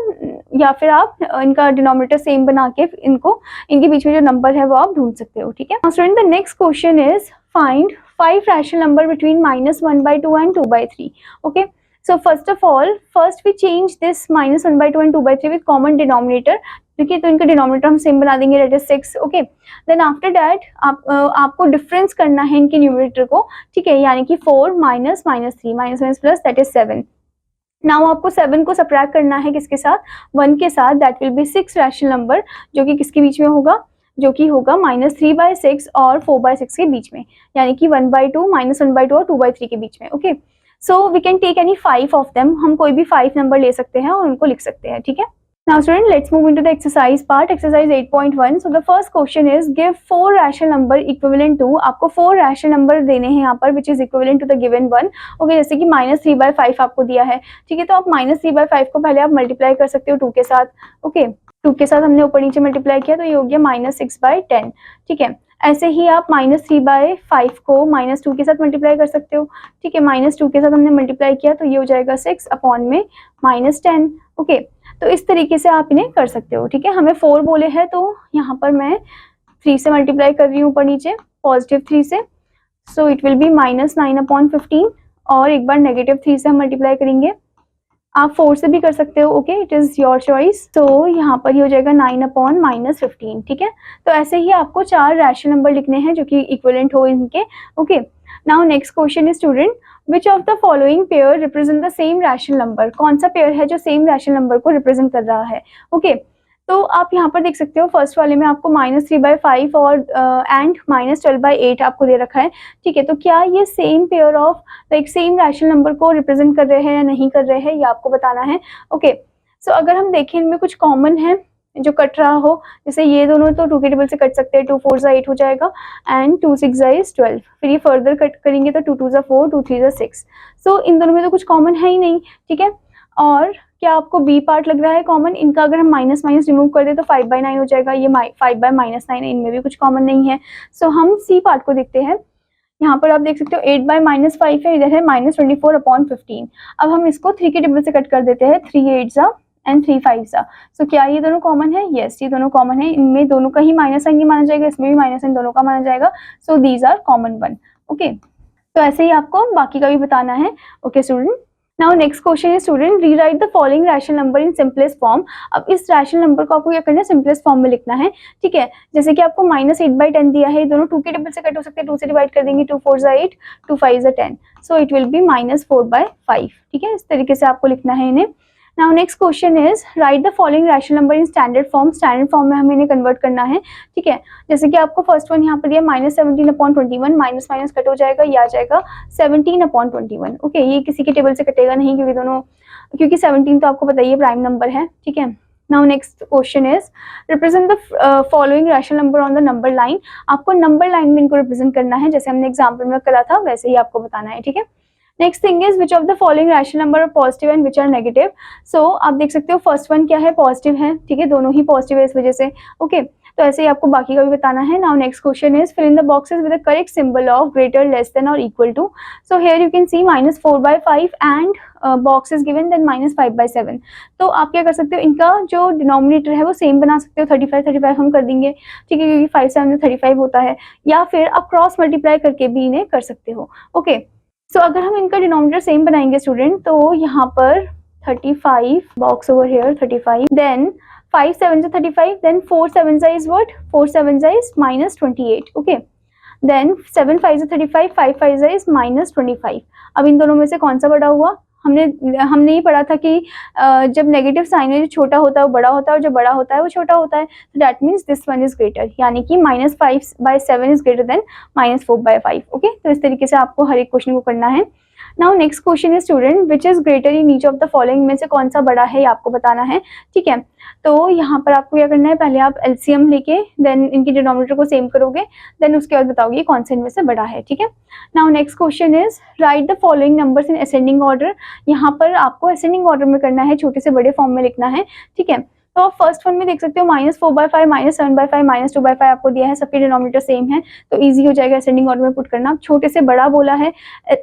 या फिर आप इनका डिनोमिनेटर सेम बना के इनको इनके बीच में जो नंबर है वो आप ढूंढ सकते हो। ठीक है, student the next question is find 5 rational number between -1/2 and 2/3। Okay, so first of all, first we change this -1/2 and 2/3 with common denominator। देखिए, तो इनका डिनोमिनेटर हम सेम बना देंगे, that is 6। Okay, then after that आपको difference करना है इनके न्यूमरेटर को। ठीक है, यानी कि 4 minus minus 3 minus minus plus that is 7। Now आपको 7 को सबट्रैक्ट करना है किसके साथ, 1 के साथ, that will be 6 rational number, जो कि किसके बीच में होगा, जो कि होगा -3/6 और 4/6 के बीच में, यानी कि 1/2 -1/2 और 2/3 के बीच में। Okay, so we can take any 5 of them, हम कोई भी 5 नंबर ले सकते हैं और उनको लिख सकते हैं। ठीक है, now student let's move into the exercise part, exercise 8.1। So the first question is give 4 rational number equivalent to, आपको 4 रैशनल नंबर देने हैं यहाँ पर which is equivalent to the given one. Okay, जैसे कि -3/5 आपको दिया है। ठीक है, तो आप -3/5 को पहले आप मल्टीप्लाई कर सकते हो 2 के साथ। ओके, 2 के साथ हमने ऊपर नीचे मल्टीप्लाई किया तो ये हो गया -6/10। ठीक है, ऐसे ही आप -3/5 को -2 के साथ मल्टीप्लाई कर सकते हो। ठीक है, -2 के साथ हमने मल्टीप्लाई किया तो ये हो जाएगा 6 अपॉन में -10। ओके, तो इस तरीके से आप इन्हें कर सकते हो। ठीक है, हमें 4 बोले हैं तो यहाँ पर मैं 3 से मल्टीप्लाई कर रही हूँ ऊपर नीचे, +3 से, सो इट विल बी -9/15, और एक बार -3 से हम मल्टीप्लाई करेंगे। आप 4 से भी कर सकते हो। Okay, it is your choice. तो यहाँ पर ये हो जाएगा 9/-15। ठीक है, तो ऐसे ही आपको 4 रैशनल नंबर लिखने हैं जो कि इक्विवेलेंट हो इनके। Okay, now next question is student which of the following pair represent the same rational number, कौन सा पेयर है जो सेम रैशनल नंबर को रिप्रेजेंट कर रहा है। ओके, तो आप यहाँ पर देख सकते हो फर्स्ट वाले में आपको -3/5 और एंड -12/8 आपको दे रखा है। ठीक है, तो क्या ये same pair of like same rational number को रिप्रेजेंट कर रहे हैं या नहीं कर रहे हैं, ये आपको बताना है। ओके, सो अगर हम देखें इनमें कुछ कॉमन है जो कट रहा हो, जैसे ये दोनों तो 2 के टेबल से कट सकते हैं, 2 4 8 हो जाएगा एंड 2 6 12। फिर ये फर्दर कट करेंगे तो 2 2 4 2 3 6। सो इन दोनों में तो कुछ कॉमन है ही नहीं। ठीक है, और क्या आपको बी पार्ट लग रहा है कॉमन, इनका अगर हम माइनस माइनस रिमूव कर दे तो 5/9 हो जाएगा, ये 5/-9 है, इनमें भी कुछ कॉमन नहीं है। सो हम सी पार्ट को देखते हैं। यहाँ पर आप देख सकते हो 8/-5 है, इधर है -24/15। अब हम इसको 3 के टेबल से कट कर देते हैं, 3 8 एंड 3 5। सो क्या ये दोनों कॉमन है, यस ये दोनों कॉमन है, इनमें दोनों का ही माइनस साइन माना जाएगा, इसमें भी माइनस साइन दोनों का माना जाएगा। So these are common one. Okay, तो ऐसे ही आपको बाकी का भी बताना है। Okay student, now next question है student rewrite the following rational number in simplest form. अब इस रैशनल नंबर को आपको क्या करना है, सिंपलेस्ट फॉर्म में लिखना है। ठीक है, जैसे कि आपको -8/10 दिया है, दोनों 2 के टेबल से कट हो सकते हैं, 2 से डिवाइड कर देंगे, 2 4 8 2 5 10। सो इट विल बी -4/5। ठीक है, इस तरीके से आपको लिखना है इन्हें। Now next question is write the following rational number in standard form. Standard form में हमें इन्हें कन्वर्ट करना है। ठीक है, जैसे कि आपको फर्स्ट वन यहाँ पर दिया -17/21, माइनस माइनस कट हो जाएगा, ये आ जाएगा 17/21। ओके, ये किसी के टेबल से कटेगा नहीं क्योंकि 17 तो आपको बताइए प्राइम नंबर है। ठीक है, now next question is represent the following rational number on the number line. आपको नंबर लाइन में इनको रिप्रेजेंट करना है, जैसे हमने एग्जाम्पल में करा था वैसे ही आपको बताना है। ठीक है, next thing is which of the following rational number are positive and which are negative. So आप देख सकते हो फर्स्ट वन क्या है, पॉजिटिव है। ठीक है, दोनों ही पॉजिटिव है इस वजह से। ओके, तो ऐसे ही आपको बाकी का भी बताना है। Now next question is fill in the boxes with the correct symbol of greater less than और equal to. So here you can see -4/5 and box is given then -5/7। तो आप क्या कर सकते हो, इनका जो डिनोमिनेटर है वो सेम बना सकते हो, 35 हम कर देंगे। ठीक है, क्योंकि 5 7 35 होता है, या फिर आप क्रॉस मल्टीप्लाई करके भी इन्हें कर सकते हो। ओके, सो अगर हम इनका डिनोमिनेटर सेम बनाएंगे स्टूडेंट, तो यहाँ पर 35 box over here 35, then 5 7 35, then 4 7 is what, 4 7 is -28। Okay, then 7 5 35, 5 5 is -25। अब इन दोनों में से कौन सा बड़ा हुआ, हमने ये पढ़ा था कि जब नेगेटिव साइन है जो छोटा होता है वो बड़ा होता है और जो बड़ा होता है वो छोटा होता है। तो that means this one is greater, यानी कि -5/7 इज ग्रेटर देन -4/5। ओके, तो इस तरीके से आपको हर एक क्वेश्चन को करना है। नाउ नेक्स्ट क्वेश्चन है student, which is greater in each of the following, में से कौन सा बड़ा है ये आपको बताना है, ठीक है। तो यहाँ पर आपको क्या करना है, पहले आप एलसीएम लेके देन इनके डिनोमिनेटर को सेम करोगे, देन उसके बाद बताओगे कौन सा इनमें से बड़ा है, ठीक है। Now next question is write the following numbers in ascending order. यहाँ पर आपको असेंडिंग ऑर्डर में करना है, छोटे से बड़े फॉर्म में लिखना है, ठीक है। तो आप फर्स्ट वन में देख सकते हो -4/5, -7/5, -2/5 आपको दिया है, सबके डिनोमिनेटर सेम है, तो इजी हो जाएगा असेंडिंग ऑर्डर में पुट करना। छोटे से बड़ा बोला है,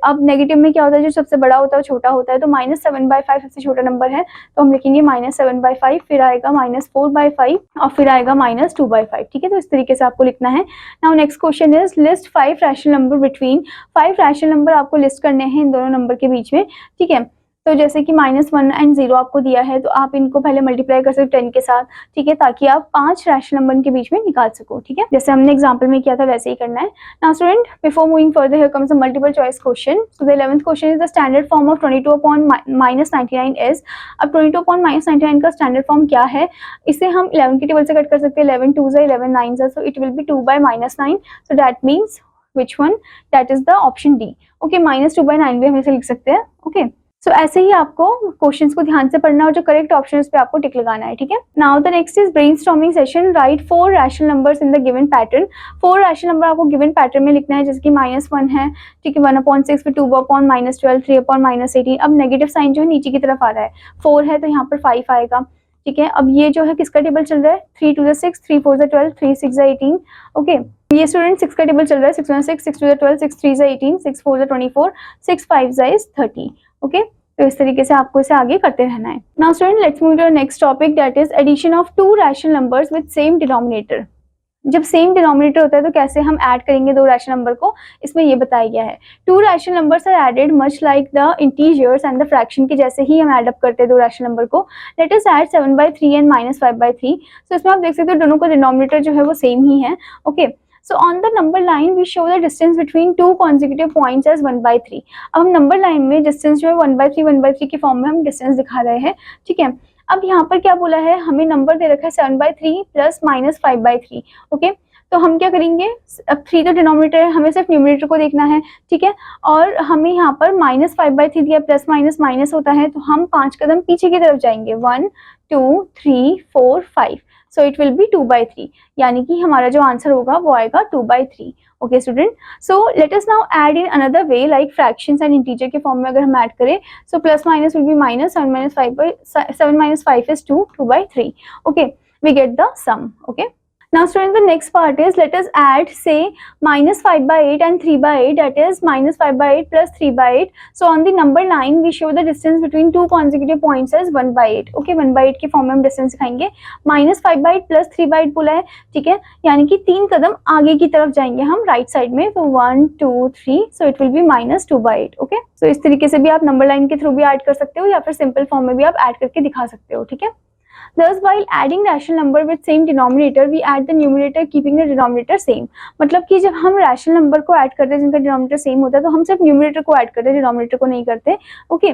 अब नेगेटिव में क्या होता है, जो सबसे बड़ा होता है वो छोटा होता है, तो -7/5 सबसे छोटा नंबर है, तो हम लिखेंगे -7/5, फिर आएगा -4/5 और फिर आएगा -2/5, ठीक है। तो इस तरीके से आपको लिखना है। Now next question is list 5 rational number between, 5 rational number आपको लिस्ट करने हैं इन दोनों नंबर के बीच में, ठीक है। तो जैसे कि -1 एंड 0 आपको दिया है, तो आप इनको पहले मल्टीप्लाई कर सकते हो 10 के साथ, ठीक है, ताकि आप 5 रैशनल नंबर के बीच में निकाल सको, ठीक है, जैसे हमने एग्जांपल में किया था वैसे ही करना है। Now student, before moving further here comes a multiple choice question. So the 11th question is the standard form of 22/-99 is. अब 22/-99 का स्टैंडर्ड फॉर्म क्या है, इसे हम 11 के टेबल से कट कर सकते हैं, 11 2 है 11 9 है, so it will B 2/-9, so that means which one, that is the option D, okay। -2/9 भी हम इसे लिख सकते हैं, okay। सो ऐसे ही आपको क्वेश्चंस को ध्यान से पढ़ना और जो करेक्ट ऑप्शन है उस पे आपको टिक लगाना है, ठीक है। Now the next is brainstorming session, right 4 rational numbers in the given pattern. 4 rational number आपको गिवन पैटर्न में लिखना है, जैसे कि -1 है, ठीक है, 1/6, फिर 2/-12, 3/-18। अब नेगेटिव साइन जो है नीचे की तरफ आ रहा है, 4 है तो यहाँ पर 5 आएगा, ठीक है। अब ये जो है किसका टेबल चल रहा है, 3 2 6, 3 4 12, 3 6 18, ओके। ये स्टूडेंट 6 का टेबल चल रहा है, 6 1 6, 6 2 12, 6 3 18, 6 4 24, 6 5 30, ओके। तो इस तरीके से आपको इसे आगे करते रहना है। Now student, let's move to the next topic, that is addition of 2 rational numbers with same denominator. जब सेम डिनोमिनेटर होता है तो कैसे हम ऐड करेंगे 2 रैशनल नंबर को, इसमें ये बताया गया है। 2 rational numbers are added much like the integers and the fraction के जैसे ही हम ऐड अप करते हैं 2 रैशनल नंबर को। Let us add 7/3 and -5/3। So इसमें आप देख सकते हो दोनों का डिनोमिनेटर जो है वो सेम ही है, okay. So on the number line we show the distance between 2 consecutive points as 1/3। अब हम नंबर लाइन में डिस्टेंस जो है 1/3 के फॉर्म में हम डिस्टेंस दिखा रहे हैं, ठीक है। अब यहाँ पर क्या बोला है, हमें नंबर दे रखा है 7/3 प्लस -5/3, ओके। तो हम क्या करेंगे, अब 3 तो डिनोमिनेटर है, हमें सिर्फ न्यूमरेटर को देखना है, ठीक है। और हमें यहाँ पर -5/3 दिया, प्लस माइनस माइनस होता है, तो हम 5 कदम पीछे की तरफ जाएंगे, 1 2 3 4 5, सो इट विल बी 2/3, यानी कि हमारा जो आंसर होगा वो आएगा 2/3, okay student. So let us now add in another way, like fractions and integer के फॉर्म में अगर हम ऐड करें, so plus minus will B minus, 7 - 5 is 2/3, okay, we get the sum, okay। Now students, the next part is let us add say -5/8 and 3/8, that is -5/8 plus 3/8. So on the number line we show the distance between 2 consecutive points as 1/8, okay। 1/8 के form में हम distance दिखाएंगे, -5/8 plus 3/8 बोला है, ठीक है, यानी कि 3 कदम आगे की तरफ जाएंगे हम राइट साइड में, तो 1 2 3, so it will be -2/8, okay. सो इस तरीके से भी आप नंबर लाइन के थ्रू भी ऐड कर सकते हो या फिर सिंपल फॉर्म में भी आप ऐड करके दिखा सकते हो, ठीक है। Thus, while adding rational number with same denominator, we add the numerator keeping the denominator same। मतलब कि जब हम रैशनल नंबर को ऐड करते हैं जिनका डिनोमिनेटर सेम होता है, तो हम सिर्फ न्यूमरेटर को ऐड करते हैं, डिनोमिनेटर को नहीं करते, okay.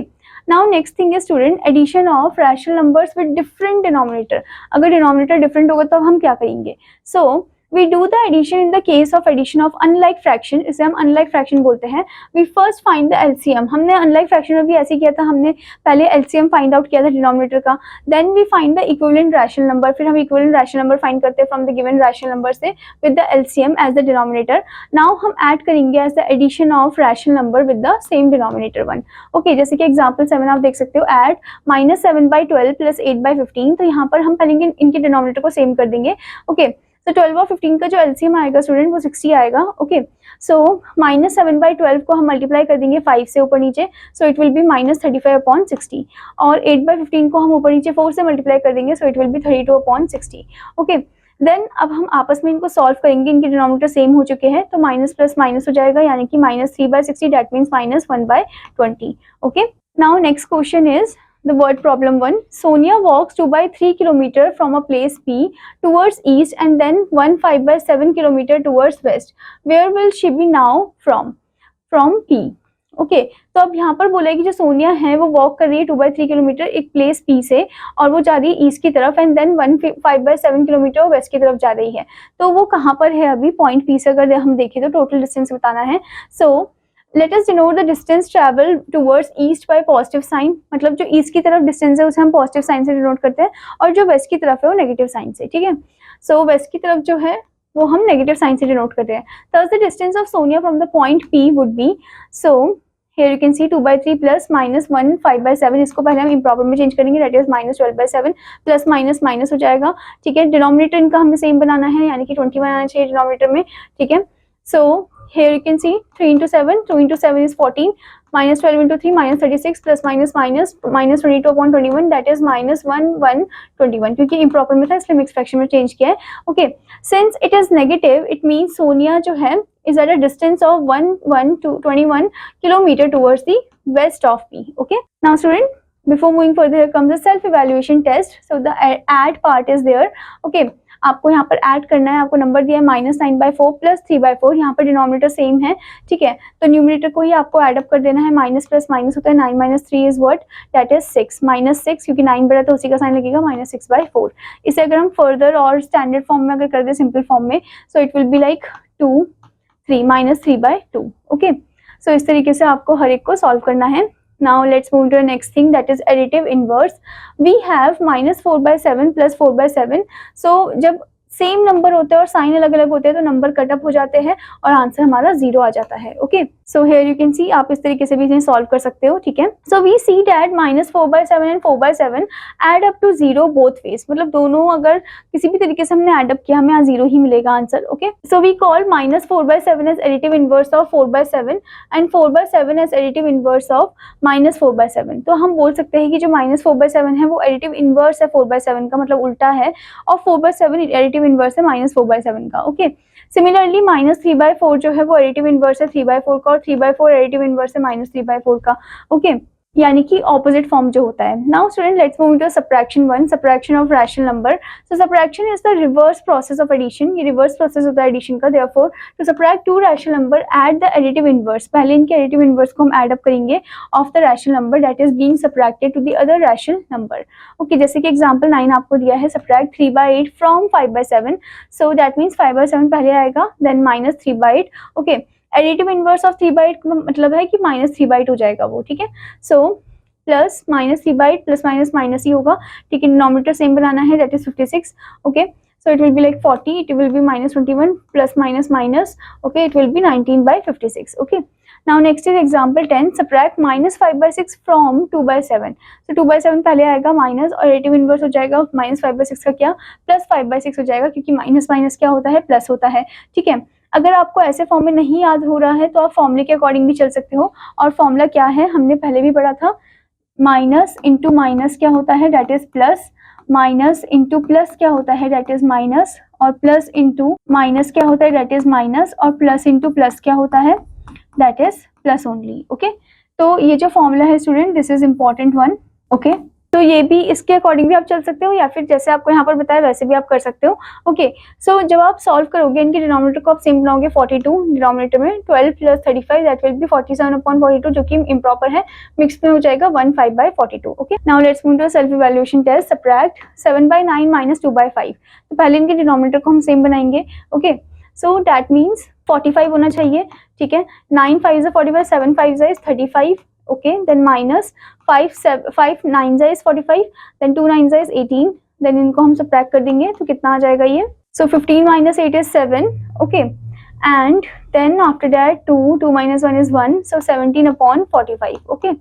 Now next thing is student, addition of rational numbers with different denominator. अगर डिनोमिनेटर डिफरेंट होगा तो हम क्या करेंगे, सो we do the addition in the case of addition of unlike fraction, इसे हम unlike fraction बोलते हैं। we first find the LCM, हमने unlike fraction में भी ऐसे किया था, हमने पहले LCM find out किया था डिनोमिनेटर का, then we find the equivalent rational number, फिर हम equivalent rational number find करते हैं from the given rational number से with the LCM as the denominator। now हम add करेंगे as the addition of rational number with the same denominator one, okay। जैसे कि example 7 आप देख सकते हो, add -7/12 plus 8/15, तो यहाँ पर हम पहले इनके डिनोमिनेटर को सेम कर देंगे, okay। तो 12 और 15 का जो एलसीएम आएगा स्टूडेंट वो 60 आएगा, ओके। सो -7/12 को हम मल्टीप्लाई कर देंगे 5 से ऊपर नीचे, सो इट विल बी -35/60, और 8/15 को हम ऊपर नीचे 4 से मल्टीप्लाई कर देंगे, so it will be 32/60, okay. Then अब हम आपस में इनको सॉल्व करेंगे, इनके डिनोमिनेटर सेम हो चुके हैं, तो माइनस प्लस माइनस हो जाएगा, यानी कि -3/60, that means -1/20, okay. Now next question is the word problem 1। Sonia walks 2/3 kilometer from a place P towards east and then 5/7 kilometer towards west। Where will she be now from P, okay. तो अब यहाँ पर बोला है कि जो सोनिया है वो वॉक कर रही है 2/3 किलोमीटर एक प्लेस P से, और वो जा रही है ईस्ट की तरफ, एंड देन 5/7 किलोमीटर वेस्ट की तरफ जा रही है। तो वो कहाँ पर है अभी, पॉइंट P से अगर हम देखें तो टोटल डिस्टेंस बताना है। So let us denote the distance travel towards east by positive sign, मतलब जो ईस्ट की तरफ डिस्टेंस है उसे हम पॉजिटिव साइन से डिनोट करते हैं और जो वेस्ट की तरफ है वो नेगेटिव साइन से, ठीक है। सो वेस्ट की तरफ जो है वो हम नेगेटिव साइन से डिनोट कर रहे हैं। thus the distance of Sonia from the point P would be, so here you can see 2/3 plus minus 1 5/7, इसको पहले हम इम्प्रॉपर में चेंज करेंगे, that is -12/7 plus minus minus हो जाएगा, ठीक है। डिनोमिनेटर इनका हमें सेम बनाना है, यानी कि 21 आना चाहिए डिनोमिनेटर में, ठीक है। सो here you can see 3 into 7, 2 into 7 is 14, minus 12 into 3 minus 36 plus minus minus minus 22 upon 21, that is minus 1 क्योंकि इम्प्रॉपर में था इसलिए मिक्स फ्रैक्शन में चेंज किया है, okay. Since it is negative it means Sonia जो है is at a distance of 21 kilometer towards the west of P, okay. Now student, before moving further, here comes the self evaluation test. So the add part is there, okay. आपको यहाँ पर add करना है, आपको number दिया है -9/4 plus 3/4, यहाँ पर डिनोमिनेटर सेम है, ठीक है। तो न्यूमरेटर को ही आपको एड अप कर देना है, माइनस प्लस माइनस होता है, 9 minus 3 is what, that is 6, -6 क्योंकि 9 बड़ा तो उसी का साइन लगेगा, -6/4। इसे अगर हम फर्दर और स्टैंडर्ड फॉर्म में अगर कर दे, सिंपल फॉर्म में, so it will be like 2 3 -3/2, okay. सो इस तरीके से आपको हर एक को सॉल्व करना है। Now let's move to the next thing, that is additive inverse. We have -4/7 plus 4/7. So जब सेम नंबर होते हैं और साइन अलग अलग होते हैं तो नंबर कट अप हो जाते हैं और आंसर हमारा 0 आ जाता है, okay. So here you can सी, आप इस तरीके से भी इन्हें सॉल्व कर सकते हो, ठीक है। So we see that -4/7 and 4/7 add up to 0 both ways, मतलब दोनों अगर किसी भी तरीके से हमने एड अप किया हमें यहाँ 0 ही मिलेगा answer, okay. So we call -4/7 as additive inverse of 4/7 and 4/7 as additive inverse of -4/7। तो हम बोल सकते हैं कि जो -4/7 है वो एडिटिव इनवर्स है 4/7 का, मतलब उल्टा है, और 4/7 एडिटिव इनवर्स है -4/7 का, ओके। सिमिलरली -3/4 जो है वो एडिटिव इनवर्स है 3/4 का, और 3/4 एडिटिव इनवर्स है -3/4 का, ओके। यानी कि ऑपोजिट फॉर्म जो होता है। Now student let's move to subtraction 1, subtraction of rational number. So subtraction is the reverse process of addition, ये रिवर्स प्रोसेस होता है एडिशन का। Therefore to subtract two rational number add the additive inverse, पहले इनके additive inverse को हम add up करेंगे of the rational number that is being subtracted to the other rational number, okay. जैसे कि एग्जांपल 9 आपको दिया है, subtract 3/8 from 5/7, so that means 5/7 पहले आएगा, then -3/8, okay. Additive inverse of 3/8 मतलब है कि -3/8 हो जाएगा वो, ठीक है। So plus -3/8 plus minus minus ही होगा, ठीक है। डिनोमिनेटर सेम बनाना है, that is 56, okay. So it will be like 40, it will be -21 plus minus minus, okay, it will be 19/56, okay. Now next is example 10, subtract -5/6 from 2/7। तो 2/7 पहले आएगा minus और एडिटिव इनवर्स हो जाएगा -5/6 का क्या, प्लस 5/6 हो जाएगा, क्योंकि माइनस माइनस क्या होता है, प्लस होता है, ठीक है। अगर आपको ऐसे फॉर्म में नहीं याद हो रहा है तो आप फॉर्मूले के अकॉर्डिंग भी चल सकते हो, और फॉर्मूला क्या है हमने पहले भी पढ़ा था, माइनस इंटू माइनस क्या होता है, that is plus, minus into plus क्या होता है, दैट इज माइनस, और प्लस इंटू माइनस क्या होता है, दैट इज माइनस, और प्लस इंटू प्लस क्या होता है, that is plus only, okay. तो ये जो फॉर्मूला है student, this is important one, okay. तो ये भी इसके अकॉर्डिंग भी आप चल सकते हो, या फिर जैसे आपको यहाँ पर बताया वैसे भी आप कर सकते हो, ओके। सो जब आप सॉल्व करोगे इनके डिनोमिनेटर को आप सेम बनाओगे, 42 डिनोमिनेटर में 12 प्लस 35 दैट विल बी 47/42, जो कि इम्प्रॉपर है, मिक्स में हो जाएगा 15/42, okay. Now let's move to self evaluation test, subtract 7/9 - 2/5। तो पहले इनके डिनोमिनेटर को हम सेम बनाएंगे, ओके। सो दैट मीन्स 45 होना चाहिए, ठीक है। 9 5 is 45, 7 5 is 35, okay, then minus 5 9 is 45, then 2 9 is 18, then इनको हम subtract कर देंगे तो कितना आ जाएगा ये, so 15 minus 8 is 7, okay, and then after that 2 minus 1 is 1, so 17/45, okay।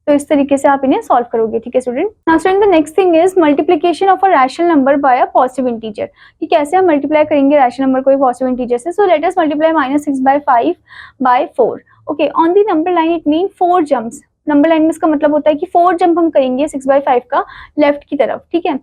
तो इस तरीके से आप इन्हें सॉल्व करोगे, ठीक है student. Now student the next thing is multiplication of a rational number by a positive integer, कि कैसे हम मल्टीप्लाई करेंगे रैशनल नंबर को पॉजिटिव इंटीजर से। सो let us multiply -6/5/4, okay. On the number line it mean 4 jumps, number line में इसका मतलब होता है कि 4 जंप हम करेंगे 6/5 का लेफ्ट की तरफ, ठीक है,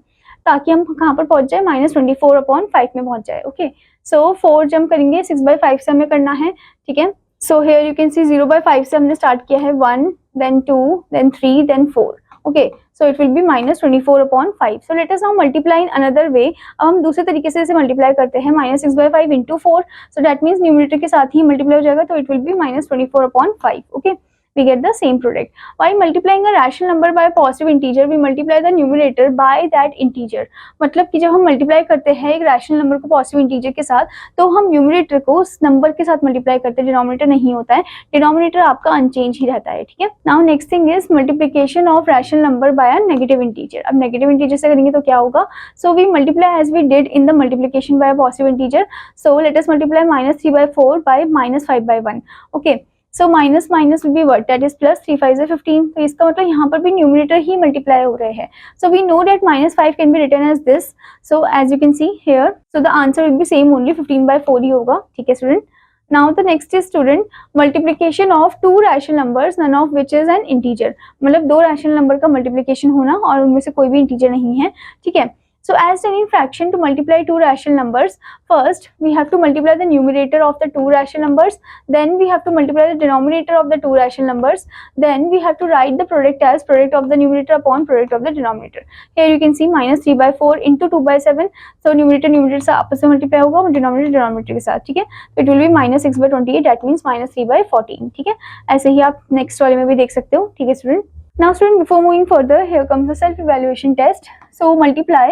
ताकि हम कहाँ पर पहुंच जाए, -24/5 में पहुंच जाए, ओके। सो 4 जंप करेंगे, 6/5 से हमें करना है, ठीक है। सो हेयर यू कैन सी 0/5 से हमने स्टार्ट किया है, 1 then 2 then 3 then 4, okay, so it will be -24/5. so let us now multiply in another way. अब हम दूसरे तरीके से इसे मल्टीप्लाई करते हैं, -6/5 into 4, so that means numerator के साथ ही मल्टीप्लाई हो जाएगा, तो it will be -24/5, okay, we get the same product. While multiplying a rational number by a positive integer, we multiply the numerator by that integer. मतलब कि जब हम multiply करते हैं एक रैशनल नंबर को पॉजिटिव इंटीजर के साथ, तो हम न्यूमरेटर को उस नंबर के साथ मल्टीप्लाई करते हैं, डिनोमिनेटर नहीं होता है, डिनोमिनेटर आपका अनचेंज ही रहता है, ठीक है। Now next thing is multiplication of rational number by a negative integer. अब नेगेटिव इंटीजर से करेंगे तो क्या होगा, so we multiply as we did in the multiplication by a positive integer, so let us multiply -3/4 by -5/1, okay. So minus minus will be what, that is plus, 3 5 15, तो इसका मतलब यहाँ पर भी न्यूमरेटर ही मल्टीप्लाई हो रहे हैं। So we know that -5 can be written as this, so as you can see here, so the answer will be same only, 15/4 ही होगा, ठीक है student. Now the next is student multiplication of two rational numbers none of which is an integer. मतलब दो rational number का multiplication होना और उनमें से कोई भी इंटीजर नहीं है, ठीक है। So as done in fraction, to multiply two rational numbers, first we have to multiply the numerator of the two rational numbers, then we have to multiply the denominator of the two rational numbers, then we have to write the product as product of the numerator upon product of the denominator. Here you can see -3/4 into 2/7, so numerator से आपस में multiply होगा और denominator के साथ, ठीक है। तो it will be -6/28, that means -3/14, ठीक है। ऐसे ही आप next वाले में भी देख सकते हो, ठीक है student. Now student, before moving further, here comes the self-evaluation test. So multiply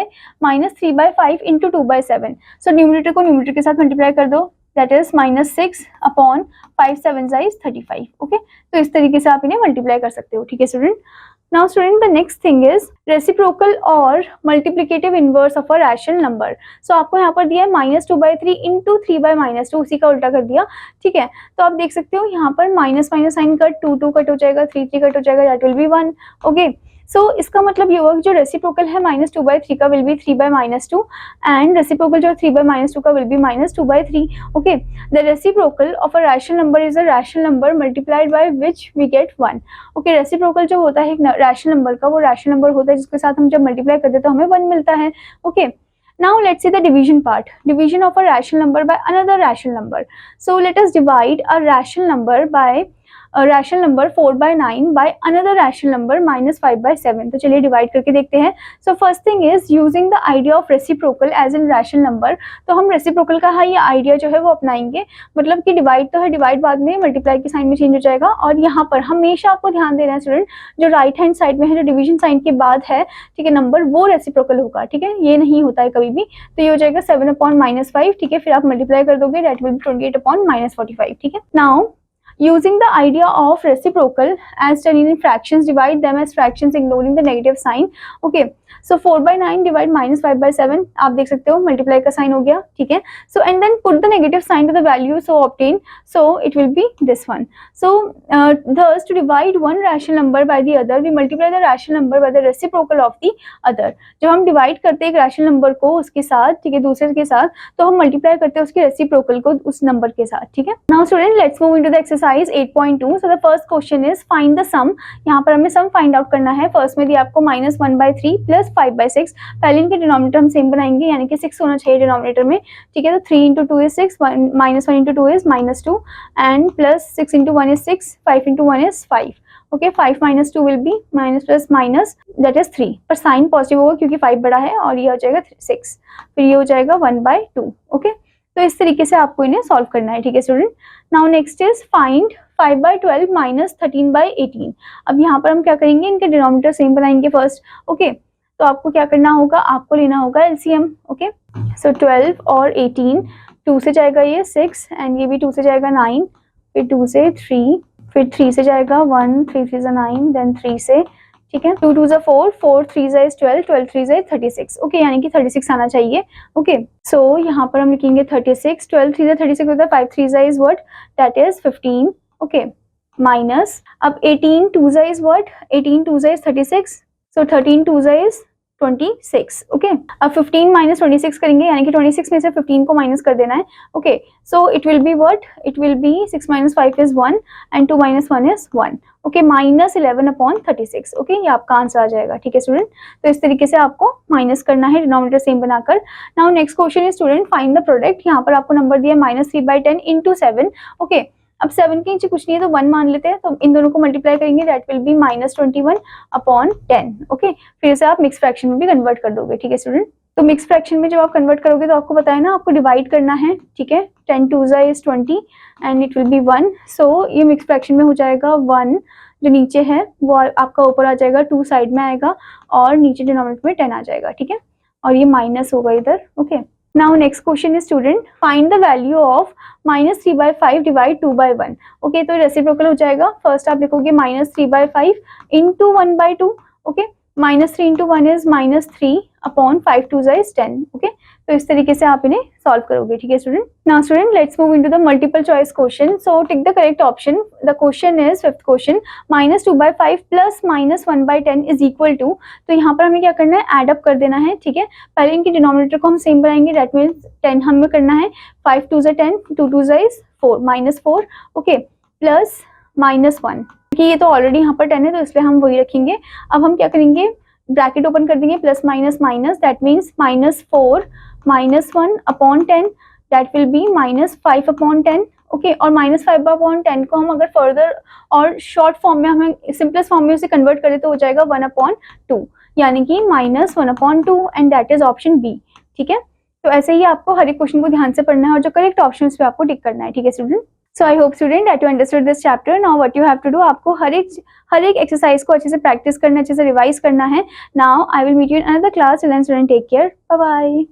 -3/5 into 2/7. So numerator को numerator के साथ multiply कर दो, that is -6 upon 5 7 is 35. Okay, तो इस तरीके से आप इन्हें multiply कर सकते हो, ठीक है student। Now student, the next thing is reciprocal or multiplicative inverse of a rational number. So आपको यहाँ पर दिया है -2/3 into 3/-2, उसी का उल्टा कर दिया, ठीक है। तो आप देख सकते हो यहाँ पर minus minus sign cut, 2 cut हो जाएगा, 3 कट हो जाएगा, that will be 1, okay. So इसका मतलब ये होगा कि जो रेसिप्रोकल है -2/3 का विल बी 3/-2 एंड रेसिप्रोकल जो 3/-2 का will be -2/3, okay. The reciprocal of a rational number is a rational number multiplied by which we get 1, okay. Reciprocal जो होता है एक रैशनल नंबर का, वो रैशनल नंबर होता है जिसके साथ हम जब मल्टीप्लाई करते हैं तो हमें 1 मिलता है, okay. Now let's see the division part. Division of a rational number by another rational number. So let us divide a rational number by a rational number 4/9 by another rational number -5/7. तो चलिए divide करके देखते हैं। So first thing is using the idea of reciprocal as in rational number. तो हम reciprocal का ये idea जो है वो अपनाएंगे, मतलब कि डिवाइड तो है, डिवाइड बाद में मल्टीप्लाई के साइन में चेंज हो जाएगा। और यहाँ पर हमेशा आपको ध्यान देना है स्टूडेंट, जो राइट हैंड साइड में है, जो डिवीजन साइन के बाद है, ठीक है, नंबर, वो रेसिप्रोकल होगा, ठीक है। ये नहीं होता है कभी भी, तो ये हो जाएगा 7/-5, ठीक है। फिर आप मल्टीप्लाई कर दोगे, दैट विल बी 28/-45, ठीक है। Now using the idea of reciprocal as done in fractions, divide them as fractions ignoring the negative sign, okay। So 4/9 divide -5/7, आप देख सकते हो मल्टीप्लाई का साइन हो गया, ठीक है। So and then put the negative sign to the value so obtained, so it will be this one. So thus to divide one rational number by the other, we multiply the rational number by the reciprocal of the other. जब हम divide करते हैं एक rational number को उसके साथ, ठीक है, दूसरे के साथ, तो हम मल्टीप्लाई करते हैं उसके रेसिप्रोकल को उस नंबर के साथ, ठीक है। Now student, let's move into the exercise 8.2. So the first question is find the sum. यहाँ पर हमें सम फाइंड आउट करना है। फर्स्ट में दिया आपको -1/3 प्लस 5/6। पहले इनके डिनोमिनेटर हम सेम बनाएंगे, यानी कि 6 होना चाहिए डिनोमिनेटर में, ठीक है। तो 3 × 2 is 6, -1 × 2 is -2 and plus 6 × 1 is 6, 5 × 1 is 5, okay. 5 - 2 will be minus plus minus, that is 3, पर साइन पॉजिटिव होगा क्योंकि 5 बड़ा है, और ये हो जाएगा 6, फिर ये हो जाएगा 1/2, ओके। तो इस तरीके से आपको इन्हें सॉल्व करना है, ठीक है student. Now next is find 5/12 - 13/18। अब यहाँ पर हम क्या करेंगे, इनके डिनोमिनेटर सेम बनाएंगे फर्स्ट, ओके। तो आपको क्या करना होगा, आपको लेना होगा एलसीएम, ओके। सो 12 और 18, 2 से जाएगा ये 6 एंड ये भी 2 से जाएगा 9, फिर 2 से 3, फिर 3 से जाएगा 1, 3 3 9, देन 3 से, ठीक है, 2 2 4, 4 3 is 12, 12 3 is 36, ओके, यानी कि 36 आना चाहिए, ओके। सो यहाँ पर हम लिखेंगे 36, 12 3 is 36 होता है, 5 3 is what, that is 15, okay, minus, अब 18 2 is what, 18 2 is 36, so 13 2 is 26, okay. अब 15 - 26 करेंगे, यानी कि 26 में से 15 को माइनस कर देना है, okay. So it will be what, it will B 6 - 5 is 1 and 2 - 1 is 1, okay, -11/36, okay. ये आपका आंसर आ जाएगा, ठीक है स्टूडेंट। तो इस तरीके से आपको माइनस करना है, डिनोमिनेटर सेम बनाकर। Now next question is student find the product. यहाँ पर आपको नंबर दिया -3/10 into 7, ओके। अब 7 के नीचे कुछ नहीं है तो 1 मान लेते हैं, तो इन दोनों को मल्टीप्लाई करेंगे, दैट विल बी -21/10, ओके। फिर से आप मिक्स फ्रैक्शन में भी कन्वर्ट कर दोगे, ठीक है स्टूडेंट। तो मिक्स फ्रैक्शन में जब आप कन्वर्ट करोगे तो आपको पता है ना, आपको डिवाइड करना है, ठीक है। 10 2 is 20 and it will B 1। सो ये मिक्स फ्रैक्शन में हो जाएगा 1 जो नीचे है वो आपका ऊपर आ जाएगा, 2 साइड में आएगा और नीचे डिनोमिनेटर में 10 आ जाएगा, ठीक है। और ये माइनस होगा इधर, okay. Now next question is student, find the value of -3/5 divide 2/1। Okay, तो रेसिप्रोकल हो जाएगा। फर्स्ट आप लिखोगे -3/5 into 1/2, okay. -3 into 1 is -3 upon 5 2 is 10, okay. तो इस तरीके से आप इन्हें सॉल्व करोगे, ठीक है student. Now student let's move into the multiple choice question. So tick the correct option. The question is fifth question, -2/5 plus -1/10 is equal to. तो यहाँ पर हमें क्या करना है, एड अप कर देना है, ठीक है। पहले इनके डिनोमिनेटर को हम सेम बनाएंगे, दैट मीन्स 10 हमें करना है, 5 2 10, 2 2 इज 4, -4, ओके, प्लस -1, कि ये तो ऑलरेडी यहाँ पर 10 है तो इसलिए हम वही रखेंगे। अब हम क्या करेंगे, ब्रैकेट ओपन कर देंगे, plus minus minus, that means -4 -1 upon 10, that will be -5 upon 10, okay. और -5 अपॉन 10 को हम अगर फर्दर और शॉर्ट फॉर्म में, हमें सिंपलेस्ट फॉर्म में उसे कन्वर्ट करें तो हो जाएगा 1/2, यानी कि -1/2 and that is option B, ठीक है। तो ऐसे ही आपको हर एक क्वेश्चन को ध्यान से पढ़ना है और जो करेक्ट ऑप्शन पे आपको टिक करना है, ठीक है student. So I hope student that you understood this chapter. Now what you have to do, आपको हर एक एक्सरसाइज को अच्छे से प्रैक्टिस करना है, अच्छे से रिवाइज करना है। Now I will meet you in another class. Till then student take care, bye bye.